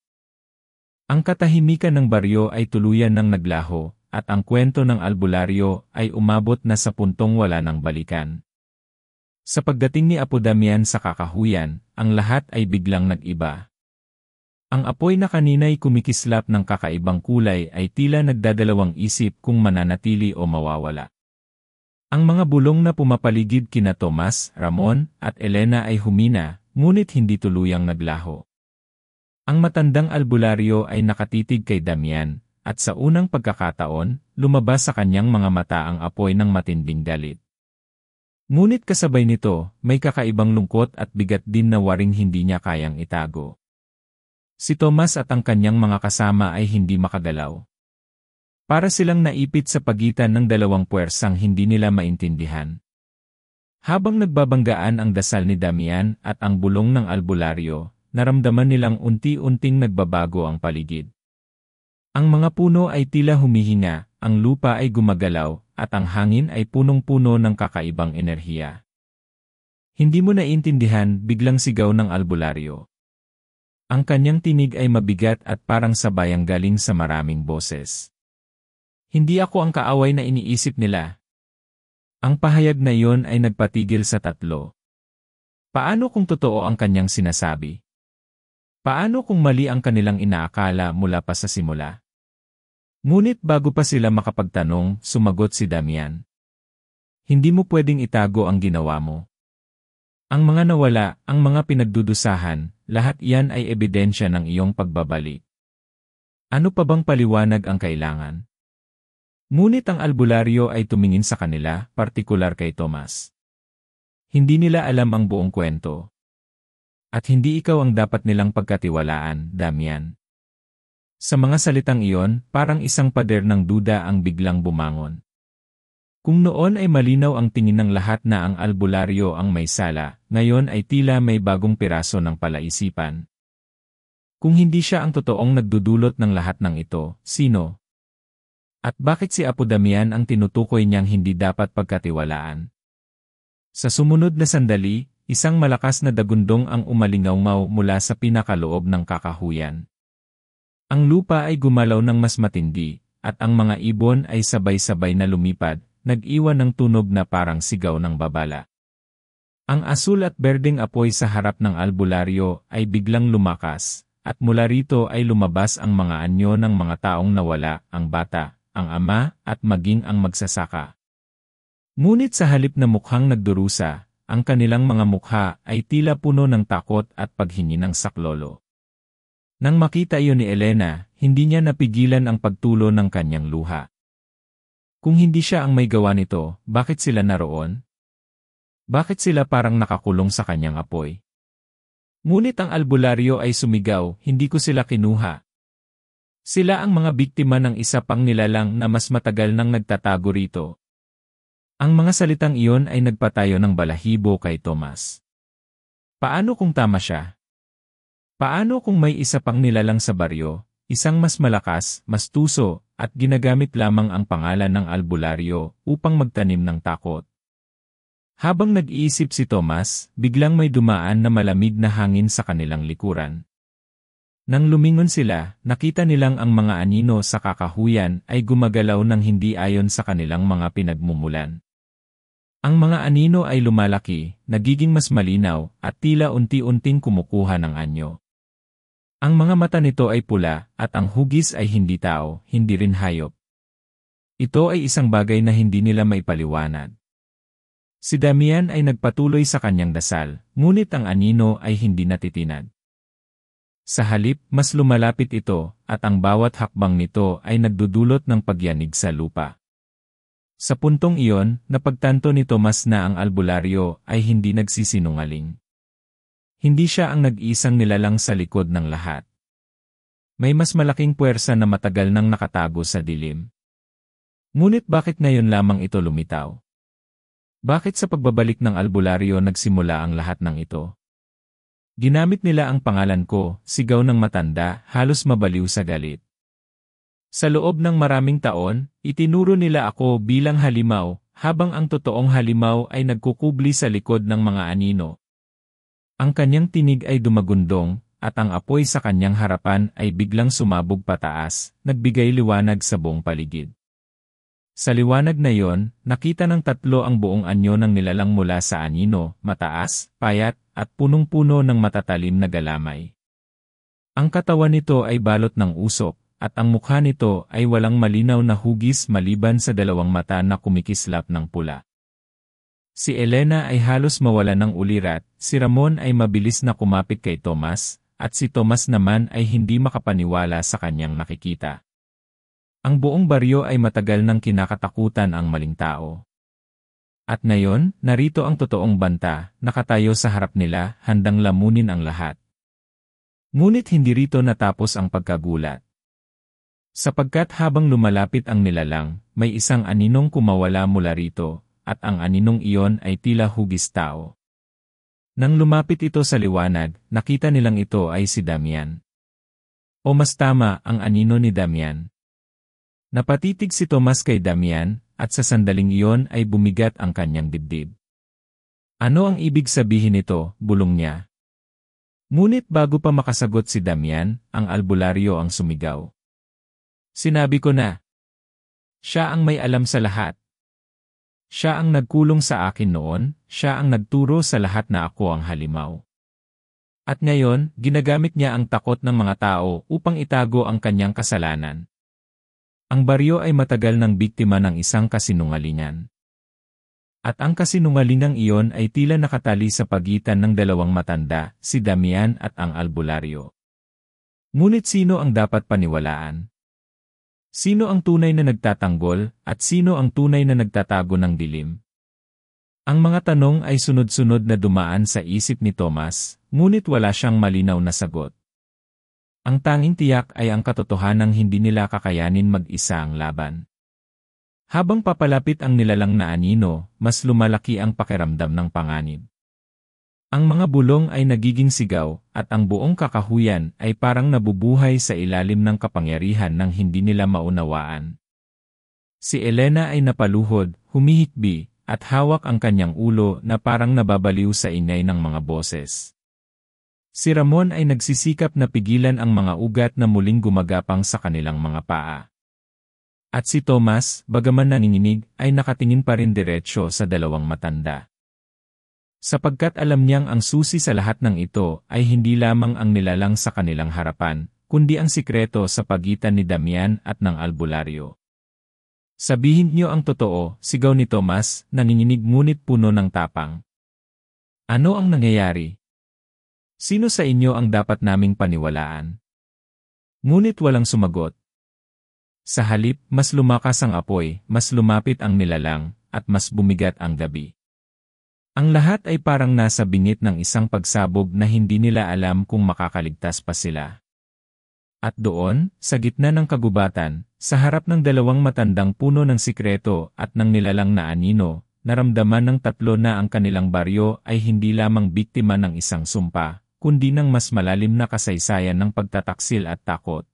Ang katahimikan ng baryo ay tuluyan ng naglaho, at ang kwento ng albularyo ay umabot na sa puntong wala ng balikan. Sa pagdating ni Apo Damian sa kakahuyan, ang lahat ay biglang nag-iba. Ang apoy na kanina'y kumikislap ng kakaibang kulay ay tila nagdadalawang isip kung mananatili o mawawala. Ang mga bulong na pumapaligid kina Tomas, Ramon, at Elena ay humina, ngunit hindi tuluyang naglaho. Ang matandang albularyo ay nakatitig kay Damian, at sa unang pagkakataon, lumabas sa kanyang mga mata ang apoy ng matinding galit. Ngunit kasabay nito, may kakaibang lungkot at bigat din na waring hindi niya kayang itago. Si Tomas at ang kanyang mga kasama ay hindi makagalaw. Para silang naipit sa pagitan ng dalawang puwersang hindi nila maintindihan. Habang nagbabanggaan ang dasal ni Damian at ang bulong ng albularyo, naramdaman nilang unti-unting nagbabago ang paligid. Ang mga puno ay tila humihinga, ang lupa ay gumagalaw, at ang hangin ay punong-puno ng kakaibang enerhiya. Hindi mo naiintindihan, biglang sigaw ng albularyo. Ang kanyang tinig ay mabigat at parang sabayang galing sa maraming boses. Hindi ako ang kaaway na iniisip nila. Ang pahayag na iyon ay nagpatigil sa tatlo. Paano kung totoo ang kanyang sinasabi? Paano kung mali ang kanilang inaakala mula pa sa simula? Ngunit bago pa sila makapagtanong, sumagot si Damian. Hindi mo pwedeng itago ang ginawa mo. Ang mga nawala, ang mga pinagdudusahan, lahat iyan ay ebidensya ng iyong pagbabalik. Ano pa bang paliwanag ang kailangan? Ngunit ang albularyo ay tumingin sa kanila, partikular kay Tomas. Hindi nila alam ang buong kwento. At hindi ikaw ang dapat nilang pagkatiwalaan, Damian. Sa mga salitang iyon, parang isang pader ng duda ang biglang bumangon. Kung noon ay malinaw ang tingin ng lahat na ang albularyo ang may sala, ngayon ay tila may bagong piraso ng palaisipan. Kung hindi siya ang totoong nagdudulot ng lahat ng ito, sino? At bakit si Apo Damian ang tinutukoy niyang hindi dapat pagkatiwalaan? Sa sumunod na sandali, isang malakas na dagundong ang umalingaw mula sa pinakaloob ng kakahuyan. Ang lupa ay gumalaw ng mas matindi, at ang mga ibon ay sabay-sabay na lumipad, nag-iwan ng tunog na parang sigaw ng babala. Ang asul at berdeng apoy sa harap ng albularyo ay biglang lumakas, at mula rito ay lumabas ang mga anyo ng mga taong nawala, ang bata, ang ama, at maging ang magsasaka. Ngunit sa halip na mukhang nagdurusa, ang kanilang mga mukha ay tila puno ng takot at paghingi ng saklolo. Nang makita iyon ni Elena, hindi niya napigilan ang pagtulo ng kanyang luha. Kung hindi siya ang may gawa nito, bakit sila naroon? Bakit sila parang nakakulong sa kanyang apoy? Ngunit ang albularyo ay sumigaw, hindi ko sila kinuha. Sila ang mga biktima ng isa pang nilalang na mas matagal nang nagtatago rito. Ang mga salitang iyon ay nagpatayo ng balahibo kay Tomas. Paano kung tama siya? Paano kung may isa pang nilalang sa baryo, isang mas malakas, mas tuso, at ginagamit lamang ang pangalan ng albularyo upang magtanim ng takot? Habang nag-iisip si Tomas, biglang may dumaan na malamig na hangin sa kanilang likuran. Nang lumingon sila, nakita nilang ang mga anino sa kakahuyan ay gumagalaw ng hindi ayon sa kanilang mga pinagmumulan. Ang mga anino ay lumalaki, nagiging mas malinaw, at tila unti-unting kumukuha ng anyo. Ang mga mata nito ay pula, at ang hugis ay hindi tao, hindi rin hayop. Ito ay isang bagay na hindi nila maipaliwanag. Si Damian ay nagpatuloy sa kanyang dasal, ngunit ang anino ay hindi natitinag. Sa halip, mas lumalapit ito, at ang bawat hakbang nito ay nagdudulot ng pagyanig sa lupa. Sa puntong iyon, napagtanto ni Tomas na ang albularyo ay hindi nagsisinungaling. Hindi siya ang nag-iisang nilalang sa likod ng lahat. May mas malaking puwersa na matagal nang nakatago sa dilim. Ngunit bakit ngayon lamang ito lumitaw? Bakit sa pagbabalik ng albularyo nagsimula ang lahat ng ito? Ginamit nila ang pangalan ko, sigaw ng matanda, halos mabaliw sa galit. Sa loob ng maraming taon, itinuro nila ako bilang halimaw, habang ang totoong halimaw ay nagkukubli sa likod ng mga anino. Ang kanyang tinig ay dumagundong, at ang apoy sa kanyang harapan ay biglang sumabog pataas, nagbigay liwanag sa buong paligid. Sa liwanag na iyon, nakita ng tatlo ang buong anyo ng nilalang mula sa anino, mataas, payat, at punong-puno ng matatalim na galamay. Ang katawan nito ay balot ng usok, at ang mukha nito ay walang malinaw na hugis maliban sa dalawang mata na kumikislap ng pula. Si Elena ay halos mawala ng ulirat, si Ramon ay mabilis na kumapit kay Tomas, at si Tomas naman ay hindi makapaniwala sa kanyang nakikita. Ang buong baryo ay matagal nang kinakatakutan ang maling tao. At ngayon, narito ang totoong banta, nakatayo sa harap nila, handang lamunin ang lahat. Ngunit hindi rito natapos ang pagkagulat. Sapagkat habang lumalapit ang nilalang, may isang aninong kumawala mula rito, at ang aninong iyon ay tila hugis tao. Nang lumapit ito sa liwanag, nakita nilang ito ay si Damian. O mas tama, ang anino ni Damian. Napatitig si Tomas kay Damian, at sa sandaling iyon ay bumigat ang kanyang dibdib. Ano ang ibig sabihin nito, bulong niya. Ngunit bago pa makasagot si Damian, ang albularyo ang sumigaw. Sinabi ko na. Siya ang may alam sa lahat. Siya ang nagkulong sa akin noon, siya ang nagturo sa lahat na ako ang halimaw. At ngayon, ginagamit niya ang takot ng mga tao upang itago ang kanyang kasalanan. Ang baryo ay matagal ng biktima ng isang kasinungalingan. At ang kasinungalingang iyon ay tila nakatali sa pagitan ng dalawang matanda, si Damian at ang albularyo. Ngunit sino ang dapat paniwalaan? Sino ang tunay na nagtatanggol, at sino ang tunay na nagtatago ng dilim? Ang mga tanong ay sunod-sunod na dumaan sa isip ni Tomas, ngunit wala siyang malinaw na sagot. Ang tanging tiyak ay ang katotohanang hindi nila kakayanin mag-isa ang laban. Habang papalapit ang nilalang na anino, mas lumalaki ang pakiramdam ng panganib. Ang mga bulong ay nagiging sigaw, at ang buong kakahuyan ay parang nabubuhay sa ilalim ng kapangyarihan ng hindi nila maunawaan. Si Elena ay napaluhod, humihikbi, at hawak ang kanyang ulo na parang nababaliw sa ingay ng mga boses. Si Ramon ay nagsisikap na pigilan ang mga ugat na muling gumagapang sa kanilang mga paa. At si Tomas, bagaman nanginginig, ay nakatingin pa rin diretsyo sa dalawang matanda. Sapagkat alam niyang ang susi sa lahat ng ito ay hindi lamang ang nilalang sa kanilang harapan, kundi ang sikreto sa pagitan ni Damian at ng albularyo. Sabihin niyo ang totoo, sigaw ni Tomas, nanginginig ngunit puno ng tapang. Ano ang nangyayari? Sino sa inyo ang dapat naming paniwalaan? Ngunit walang sumagot. Sa halip, mas lumakas ang apoy, mas lumapit ang nilalang, at mas bumigat ang gabi. Ang lahat ay parang nasa bingit ng isang pagsabog na hindi nila alam kung makakaligtas pa sila. At doon, sa gitna ng kagubatan, sa harap ng dalawang matandang puno ng sikreto at ng nilalang na anino, naramdaman ng tatlo na ang kanilang baryo ay hindi lamang biktima ng isang sumpa, kundi ng mas malalim na kasaysayan ng pagtataksil at takot.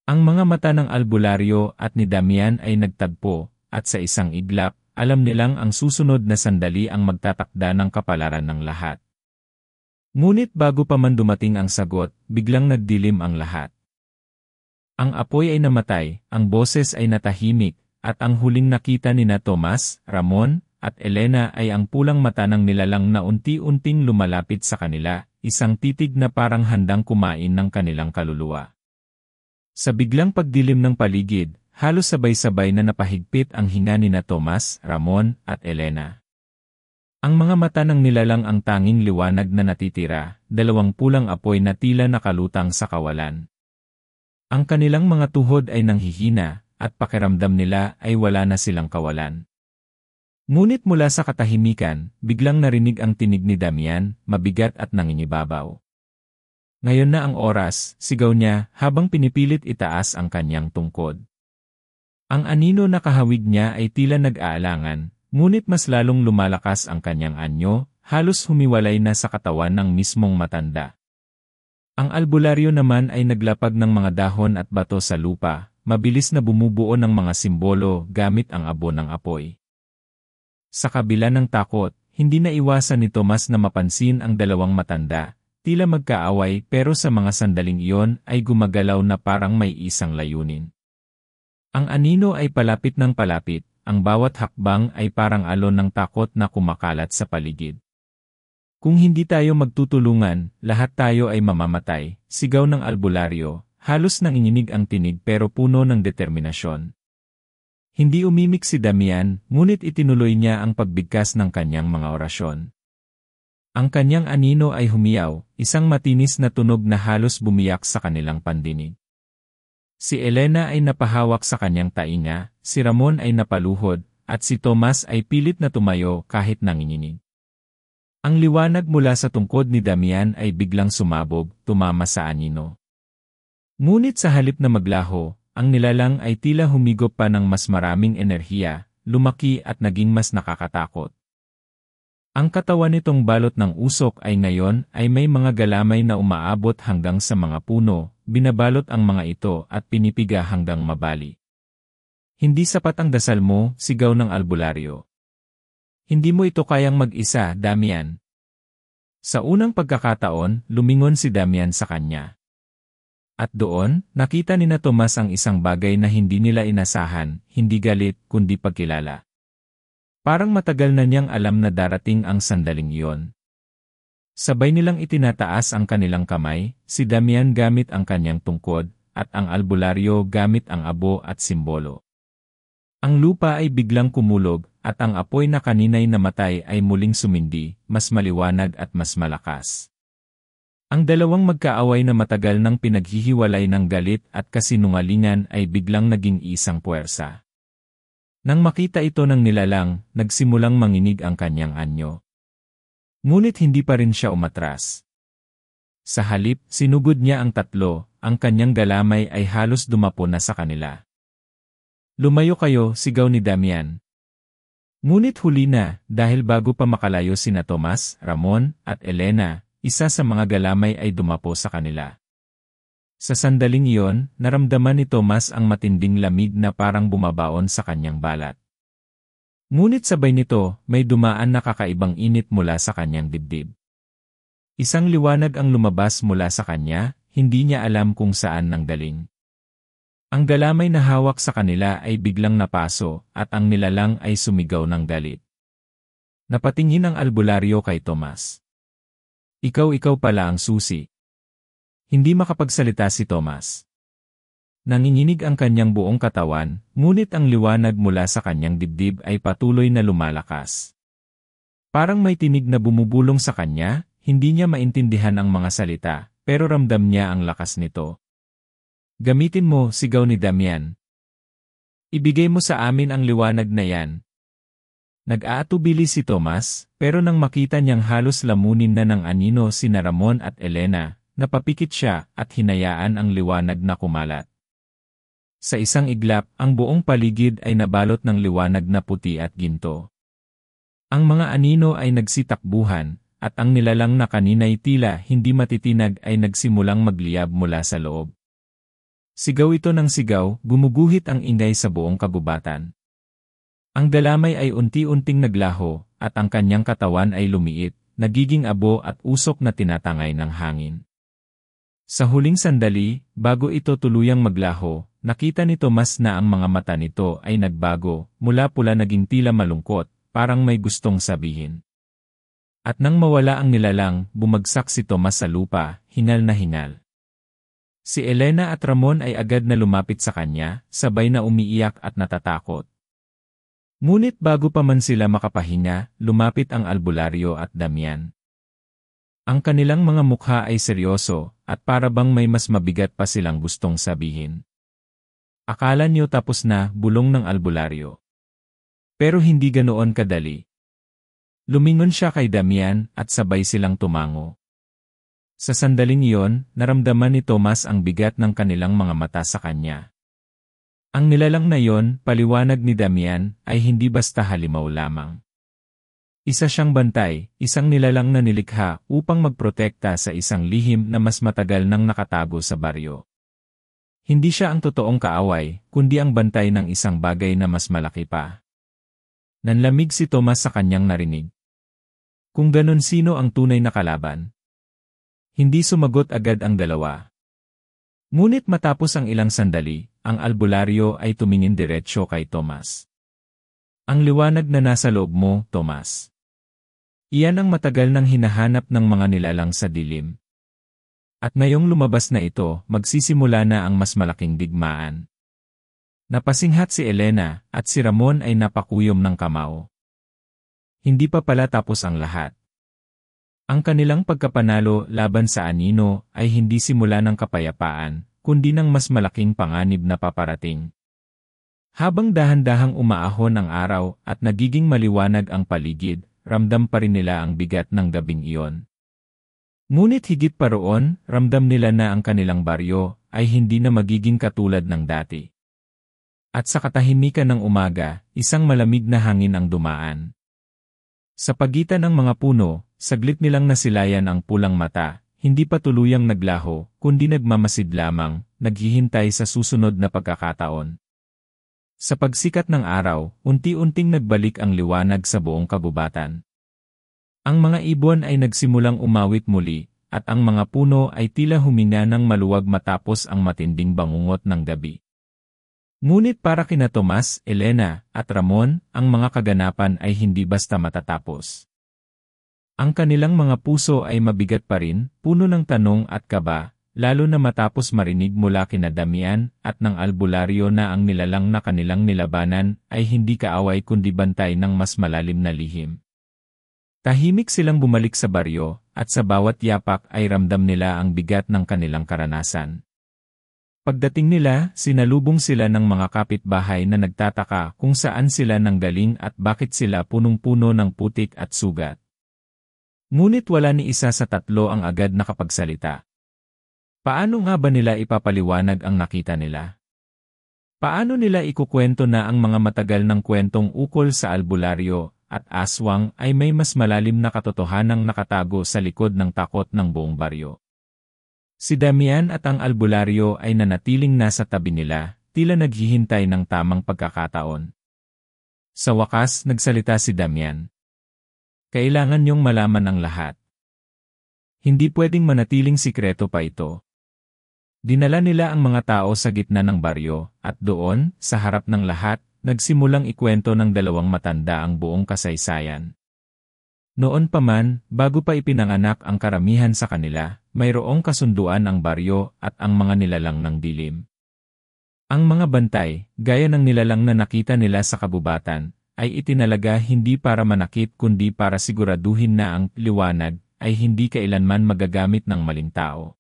Ang mga mata ng albularyo at ni Damian ay nagtagpo, at sa isang iglap, alam nilang ang susunod na sandali ang magtatakda ng kapalaran ng lahat. Ngunit bago pa man dumating ang sagot, biglang nagdilim ang lahat. Ang apoy ay namatay, ang boses ay natahimik, at ang huling nakita ni Tomas, Ramon, at Elena ay ang pulang mata ng nilalang na unti-unting lumalapit sa kanila, isang titig na parang handang kumain ng kanilang kaluluwa. Sa biglang pagdilim ng paligid, halos sabay-sabay na napahigpit ang hinga ni Tomas, Ramon, at Elena. Ang mga mata ng nilalang ang tanging liwanag na natitira, dalawang pulang apoy na tila nakalutang sa kawalan. Ang kanilang mga tuhod ay nanghihina, at pakiramdam nila ay wala na silang kawalan. Ngunit mula sa katahimikan, biglang narinig ang tinig ni Damian, mabigat at nangingibabaw. Ngayon na ang oras, sigaw niya habang pinipilit itaas ang kanyang tungkod. Ang anino na kahawig niya ay tila nag-aalangan, ngunit mas lalong lumalakas ang kanyang anyo, halos humiwalay na sa katawan ng mismong matanda. Ang albularyo naman ay naglapag ng mga dahon at bato sa lupa, mabilis na bumubuo ng mga simbolo gamit ang abo ng apoy. Sa kabila ng takot, hindi na iwasan ni Tomas na mapansin ang dalawang matanda, tila magkaaway pero sa mga sandaling iyon ay gumagalaw na parang may isang layunin. Ang anino ay palapit ng palapit, ang bawat hakbang ay parang alon ng takot na kumakalat sa paligid. Kung hindi tayo magtutulungan, lahat tayo ay mamamatay, sigaw ng albularyo, halos nanginginig ang tinig pero puno ng determinasyon. Hindi umimik si Damian, ngunit itinuloy niya ang pagbigkas ng kanyang mga orasyon. Ang kanyang anino ay humiyaw, isang matinis na tunog na halos bumiyak sa kanilang pandinig. Si Elena ay napahawak sa kanyang tainga, si Ramon ay napaluhod, at si Tomas ay pilit na tumayo kahit nanginginig. Ang liwanag mula sa tungkod ni Damian ay biglang sumabog, tumama sa anino. Ngunit sa halip na maglaho, ang nilalang ay tila humigop pa ng mas maraming enerhiya, lumaki at naging mas nakakatakot. Ang katawan nitong balot ng usok ay ngayon ay may mga galamay na umaabot hanggang sa mga puno, binabalot ang mga ito at pinipiga hanggang mabali. Hindi sapat ang dasal mo, sigaw ng albularyo. Hindi mo ito kayang mag-isa, Damian. Sa unang pagkakataon, lumingon si Damian sa kanya. At doon, nakita ni Tomas ang isang bagay na hindi nila inasahan, hindi galit, kundi pagkilala. Parang matagal na niyang alam na darating ang sandaling iyon. Sabay nilang itinataas ang kanilang kamay, si Damian gamit ang kanyang tungkod, at ang albularyo gamit ang abo at simbolo. Ang lupa ay biglang kumulog, at ang apoy na kanina'y namatay ay muling sumindi, mas maliwanag at mas malakas. Ang dalawang magkaaway na matagal nang pinaghihiwalay ng galit at kasinungalingan ay biglang naging isang puwersa. Nang makita ito ng nilalang, nagsimulang manginig ang kanyang anyo. Ngunit hindi pa rin siya umatras. Sa halip, sinugod niya ang tatlo, ang kanyang galamay ay halos dumapo na sa kanila. Lumayo kayo, sigaw ni Damian. Ngunit huli na, dahil bago pa makalayo sina Tomas, Ramon, at Elena, isa sa mga galamay ay dumapo sa kanila. Sa sandaling iyon, naramdaman ni Tomas ang matinding lamig na parang bumabaon sa kanyang balat. Ngunit sabay nito, may dumaan na kakaibang init mula sa kanyang dibdib. Isang liwanag ang lumabas mula sa kanya, hindi niya alam kung saan nanggaling. Ang galamay na hawak sa kanila ay biglang napaso at ang nilalang ay sumigaw ng galit. Napatingin ang albularyo kay Tomas. Ikaw pala ang susi. Hindi makapagsalita si Tomas. Nanginginig ang kanyang buong katawan, ngunit ang liwanag mula sa kanyang dibdib ay patuloy na lumalakas. Parang may tinig na bumubulong sa kanya, hindi niya maintindihan ang mga salita, pero ramdam niya ang lakas nito. Gamitin mo, sigaw ni Damian. Ibigay mo sa amin ang liwanag na yan. Nag-aatubili si Tomas, pero nang makita niyang halos lamunin na ng anino sina Ramon at Elena, napapikit siya at hinayaan ang liwanag na kumalat. Sa isang iglap, ang buong paligid ay nabalot ng liwanag na puti at ginto. Ang mga anino ay nagsitakbuhan, at ang nilalang na kanina'y tila hindi matitinag ay nagsimulang magliyab mula sa loob. Sigaw ito ng sigaw, gumuguhit ang ingay sa buong kagubatan. Ang dalamay ay unti-unting naglaho, at ang kanyang katawan ay lumiit, nagiging abo at usok na tinatangay ng hangin. Sa huling sandali, bago ito tuluyang maglaho, nakita ni Tomas na ang mga mata nito ay nagbago, mula pula naging tila malungkot, parang may gustong sabihin. At nang mawala ang nilalang, bumagsak si Tomas sa lupa, hingal na hingal. Si Elena at Ramon ay agad na lumapit sa kanya, sabay na umiiyak at natatakot. Ngunit bago pa man sila makapahinga, lumapit ang albularyo at Damian. Ang kanilang mga mukha ay seryoso, at para bang may mas mabigat pa silang gustong sabihin. Akala niyo tapos na, bulong ng albularyo. Pero hindi ganoon kadali. Lumingon siya kay Damian at sabay silang tumango. Sa sandaling iyon, naramdaman ni Tomas ang bigat ng kanilang mga mata sa kanya. Ang nilalang na iyon, paliwanag ni Damian, ay hindi basta halimaw lamang. Isa siyang bantay, isang nilalang na nilikha upang magprotekta sa isang lihim na mas matagal nang nakatago sa baryo. Hindi siya ang totoong kaaway, kundi ang bantay ng isang bagay na mas malaki pa. Nanlamig si Tomas sa kanyang narinig. Kung ganon, sino ang tunay na kalaban? Hindi sumagot agad ang dalawa. Ngunit matapos ang ilang sandali, ang albularyo ay tumingin diretsyo kay Tomas. Ang liwanag na nasa loob mo, Tomas. Iyan ang matagal nang hinahanap ng mga nilalang sa dilim. At ngayong lumabas na ito, magsisimula na ang mas malaking digmaan. Napasinghat si Elena, at si Ramon ay napakuyom ng kamao. Hindi pa pala tapos ang lahat. Ang kanilang pagkapanalo laban sa anino ay hindi simula ng kapayapaan, kundi ng mas malaking panganib na paparating. Habang dahan-dahang umaahon ang araw at nagiging maliwanag ang paligid, ramdam pa rin nila ang bigat ng gabing iyon. Ngunit higit pa roon, ramdam nila na ang kanilang baryo ay hindi na magiging katulad ng dati. At sa katahimikan ng umaga, isang malamig na hangin ang dumaan. Sa pagitan ng mga puno, saglit nilang nasilayan ang pulang mata, hindi pa tuluyang naglaho, kundi nagmamasid lamang, naghihintay sa susunod na pagkakataon. Sa pagsikat ng araw, unti-unting nagbalik ang liwanag sa buong kagubatan. Ang mga ibon ay nagsimulang umawit muli, at ang mga puno ay tila huminga ng maluwag matapos ang matinding bangungot ng gabi. Ngunit para kina Tomas, Elena, at Ramon, ang mga kaganapan ay hindi basta matatapos. Ang kanilang mga puso ay mabigat pa rin, puno ng tanong at kaba, lalo na matapos marinig mula kina Damian at ng albularyo na ang nilalang na kanilang nilabanan ay hindi kaaway kundi bantay ng mas malalim na lihim. Tahimik silang bumalik sa baryo, at sa bawat yapak ay ramdam nila ang bigat ng kanilang karanasan. Pagdating nila, sinalubong sila ng mga kapitbahay na nagtataka kung saan sila nanggaling at bakit sila punong-puno ng putik at sugat. Ngunit wala ni isa sa tatlo ang agad nakapagsalita. Paano nga ba nila ipapaliwanag ang nakita nila? Paano nila ikukwento na ang mga matagal ng kwentong ukol sa albularyo at aswang ay may mas malalim na katotohanang nakatago sa likod ng takot ng buong baryo? Si Damian at ang albularyo ay nanatiling nasa tabi nila, tila naghihintay ng tamang pagkakataon. Sa wakas, nagsalita si Damian. Kailangan niyong malaman ang lahat. Hindi pwedeng manatiling sikreto pa ito. Dinala nila ang mga tao sa gitna ng baryo, at doon, sa harap ng lahat, nagsimulang ikwento ng dalawang matanda ang buong kasaysayan. Noon pa man, bago pa ipinanganak ang karamihan sa kanila, mayroong kasunduan ang baryo at ang mga nilalang ng dilim. Ang mga bantay, gaya ng nilalang na nakita nila sa kabubatan, ay itinalaga hindi para manakit kundi para siguraduhin na ang liwanag ay hindi kailanman magagamit ng maling tao.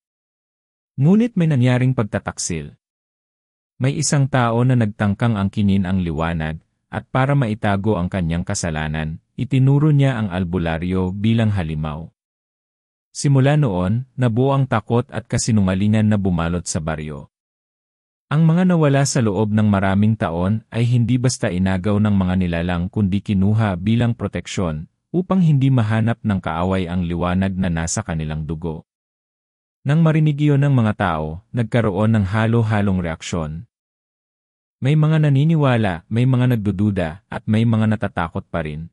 Ngunit may nangyaring pagtataksil. May isang tao na nagtangkang angkinin ang liwanag, at para maitago ang kanyang kasalanan, itinuro niya ang albularyo bilang halimaw. Simula noon, nabuo ang takot at kasinungalingan na bumalot sa baryo. Ang mga nawala sa loob ng maraming taon ay hindi basta inagaw ng mga nilalang kundi kinuha bilang proteksyon, upang hindi mahanap ng kaaway ang liwanag na nasa kanilang dugo. Nang marinig iyon ng mga tao, nagkaroon ng halo-halong reaksyon. May mga naniniwala, may mga nagdududa, at may mga natatakot pa rin.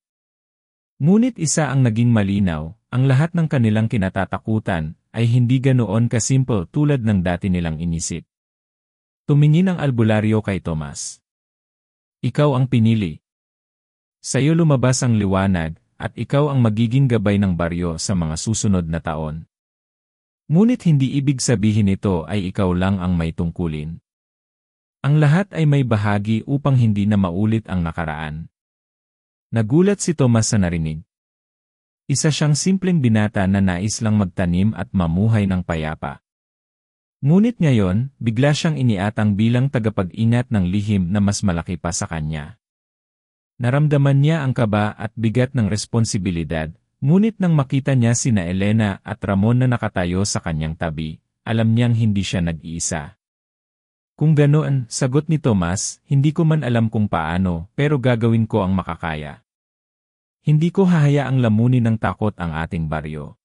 Ngunit isa ang naging malinaw, ang lahat ng kanilang kinatatakutan ay hindi ganoon kasimple tulad ng dati nilang inisip. Tumingin ang albularyo kay Tomas. Ikaw ang pinili. Sa iyo lumabas ang liwanag, at ikaw ang magiging gabay ng baryo sa mga susunod na taon. Ngunit hindi ibig sabihin ito ay ikaw lang ang may tungkulin. Ang lahat ay may bahagi upang hindi na maulit ang nakaraan. Nagulat si Tomas sa narinig. Isa siyang simpleng binata na nais lang magtanim at mamuhay ng payapa. Ngunit ngayon, bigla siyang iniatang bilang tagapag-ingat ng lihim na mas malaki pa sa kanya. Naramdaman niya ang kaba at bigat ng responsibilidad. Ngunit nang makita niya sina Elena at Ramon na nakatayo sa kanyang tabi, alam niyang hindi siya nag-iisa. Kung ganoon, sagot ni Tomas, hindi ko man alam kung paano, pero gagawin ko ang makakaya. Hindi ko hahayaang lamunin ng takot ang ating baryo.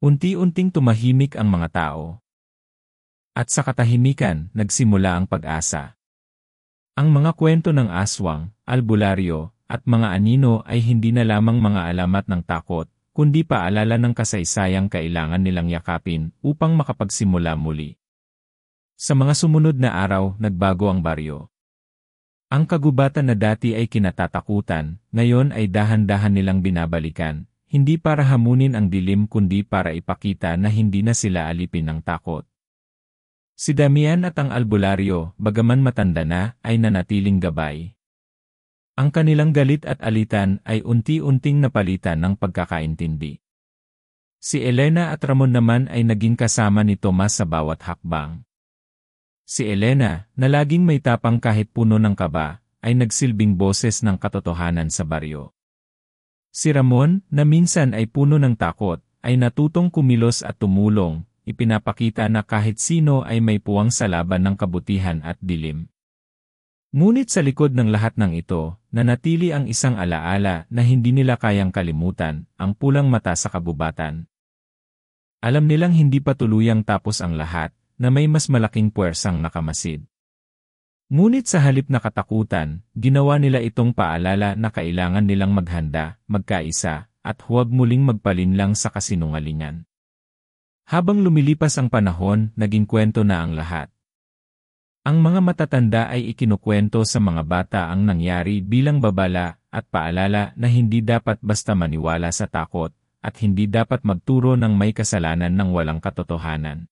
Unti-unting tumahimik ang mga tao. At sa katahimikan, nagsimula ang pag-asa. Ang mga kwento ng aswang, albularyo, at mga anino ay hindi na lamang mga alamat ng takot, kundi paalala ng kasaysayang kailangan nilang yakapin upang makapagsimula muli. Sa mga sumunod na araw, nagbago ang baryo. Ang kagubatan na dati ay kinatatakutan, ngayon ay dahan-dahan nilang binabalikan, hindi para hamunin ang dilim kundi para ipakita na hindi na sila alipin ng takot. Si Damian at ang albularyo, bagaman matanda na, ay nanatiling gabay. Ang kanilang galit at alitan ay unti-unting napalitan ng pagkakaintindi. Si Elena at Ramon naman ay naging kasama ni Tomas sa bawat hakbang. Si Elena, na laging may tapang kahit puno ng kaba, ay nagsilbing boses ng katotohanan sa baryo. Si Ramon, na minsan ay puno ng takot, ay natutong kumilos at tumulong, ipinapakita na kahit sino ay may puwang sa laban ng kabutihan at dilim. Ngunit sa likod ng lahat ng ito, nanatili ang isang alaala na hindi nila kayang kalimutan, ang pulang mata sa kabubatan. Alam nilang hindi pa tuluyang tapos ang lahat, na may mas malaking puwersang nakamasid. Ngunit sa halip na katakutan, ginawa nila itong paalala na kailangan nilang maghanda, magkaisa, at huwag muling magpalinlang sa kasinungalingan. Habang lumilipas ang panahon, naging kwento na ang lahat. Ang mga matatanda ay ikinukwento sa mga bata ang nangyari bilang babala at paalala na hindi dapat basta maniwala sa takot at hindi dapat magturo ng may kasalanan ng walang katotohanan.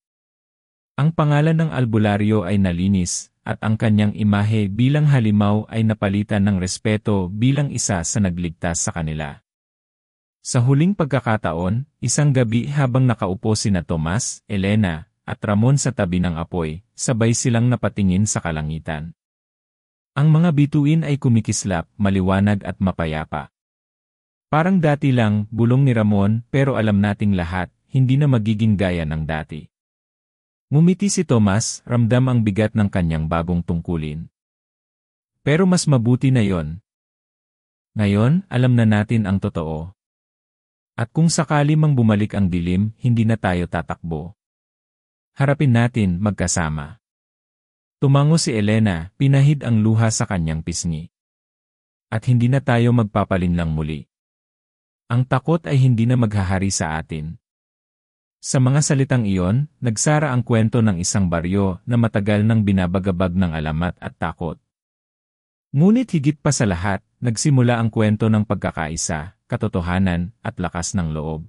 Ang pangalan ng albularyo ay nalinis at ang kanyang imahe bilang halimaw ay napalitan ng respeto bilang isa sa nagligtas sa kanila. Sa huling pagkakataon, isang gabi habang nakaupo sina Tomas, Elena, at Ramon sa tabi ng apoy, sabay silang napatingin sa kalangitan. Ang mga bituin ay kumikislap, maliwanag at mapayapa. Parang dati lang, bulong ni Ramon, pero alam nating lahat, hindi na magiging gaya ng dati. Ngumiti si Tomas, ramdam ang bigat ng kanyang bagong tungkulin. Pero mas mabuti na yon. Ngayon, alam na natin ang totoo. At kung sakali mang bumalik ang dilim, hindi na tayo tatakbo. Harapin natin magkasama. Tumango si Elena, pinahid ang luha sa kanyang pisngi. At hindi na tayo magpapalinlang muli. Ang takot ay hindi na maghahari sa atin. Sa mga salitang iyon, nagsara ang kwento ng isang baryo na matagal nang binabagabag ng alamat at takot. Ngunit higit pa sa lahat, nagsimula ang kwento ng pagkakaisa, katotohanan, at lakas ng loob.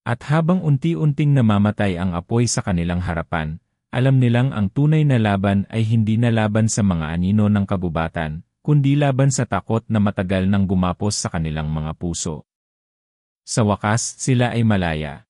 At habang unti-unting namamatay ang apoy sa kanilang harapan, alam nilang ang tunay na laban ay hindi na laban sa mga anino ng kabubatan, kundi laban sa takot na matagal nang gumapos sa kanilang mga puso. Sa wakas, sila ay malaya.